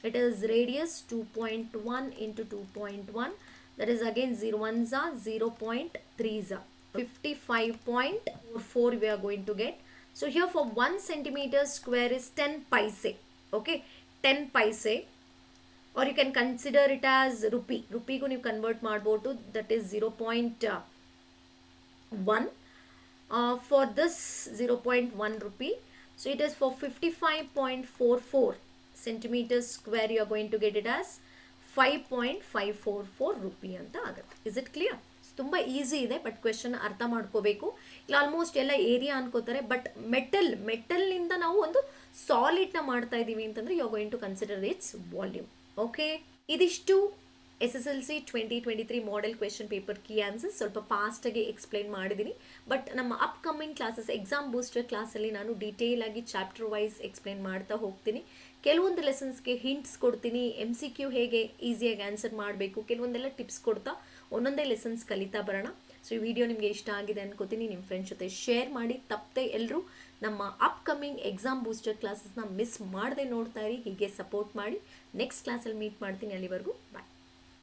it is radius 2.1 into 2.1. That is again 0 1s are 0.3s are 55.44 we are going to get. So here for 1 centimeter square is 10 paise. Okay, 10 paise, or you can consider it as rupee. Rupee gu ನೀವು convert ಮಾಡ್ಬೋದು, that is 0.1. For this 0.1 rupee. So it is for 55.44 centimeters square, you are going to get it as 5.544 rupee ಅಂತ ಆಗುತ್ತೆ. Is it clear? ತುಂಬ easy ಇದೆ, but question ಅರ್ಥ ಮಾಡ್ಕೋಬೇಕು. ಇಲ್ಲ almost ಎಲ್ಲ ಏರಿಯಾ ಅನ್ಕೋತಾರೆ, ಬಟ್ ಮೆಟಲ್ನಿಂದ ನಾವು ಒಂದು ಸಾಲಿಡ್ನ ಮಾಡ್ತಾ ಇದ್ದೀವಿ ಅಂತಂದರೆ you are going to consider its volume. Okay, ಇದಿಷ್ಟು SSLC 2023 model question paper key answers. ಸ್ವಲ್ಪ ಫಾಸ್ಟಾಗಿ ಎಕ್ಸ್ಪ್ಲೈನ್ ಮಾಡಿದ್ದೀನಿ, ಬಟ್ ನಮ್ಮ ಅಪ್ಕಮಿಂಗ್ ಕ್ಲಾಸಸ್ ಎಕ್ಸಾಮ್ ಬೂಸ್ಟರ್ ಕ್ಲಾಸಲ್ಲಿ ನಾನು ಡೀಟೇಲ್ ಆಗಿ ಚಾಪ್ಟರ್ ವೈಸ್ ಎಕ್ಸ್ಪ್ಲೈನ್ ಮಾಡ್ತಾ ಹೋಗ್ತೀನಿ. ಕೆಲವೊಂದು ಲೆಸನ್ಸ್ಗೆ ಹಿಂಟ್ಸ್ ಕೊಡ್ತೀನಿ, MCQ ಹೇಗೆ ಈಸಿಯಾಗಿ ಆನ್ಸರ್ ಮಾಡಬೇಕು, ಕೆಲವೊಂದೆಲ್ಲ ಟಿಪ್ಸ್ ಕೊಡ್ತಾ ಒಂದೊಂದೇ ಲೆಸನ್ಸ್ ಕಲಿತಾ ಬರೋಣ. ಸೊ ಈ ವಿಡಿಯೋ ನಿಮಗೆ ಇಷ್ಟ ಆಗಿದೆ ಅನ್ಕೋತೀನಿ. ನಿಮ್ಮ ಫ್ರೆಂಡ್ಸ್ ಜೊತೆ ಶೇರ್ ಮಾಡಿ. ತಪ್ಪದೆ ಎಲ್ಲರೂ ನಮ್ಮ ಅಪ್ಕಮಿಂಗ್ ಎಕ್ಸಾಮ್ ಬೂಸ್ಟರ್ ಕ್ಲಾಸಸ್ನ ಮಿಸ್ ಮಾಡದೆ ನೋಡ್ತಾ ಇರಿ. ಹೀಗೆ ಸಪೋರ್ಟ್ ಮಾಡಿ. ನೆಕ್ಸ್ಟ್ ಕ್ಲಾಸಲ್ಲಿ ಮೀಟ್ ಮಾಡ್ತೀನಿ. ಅಲ್ಲಿವರೆಗೂ ಬಾಯ್.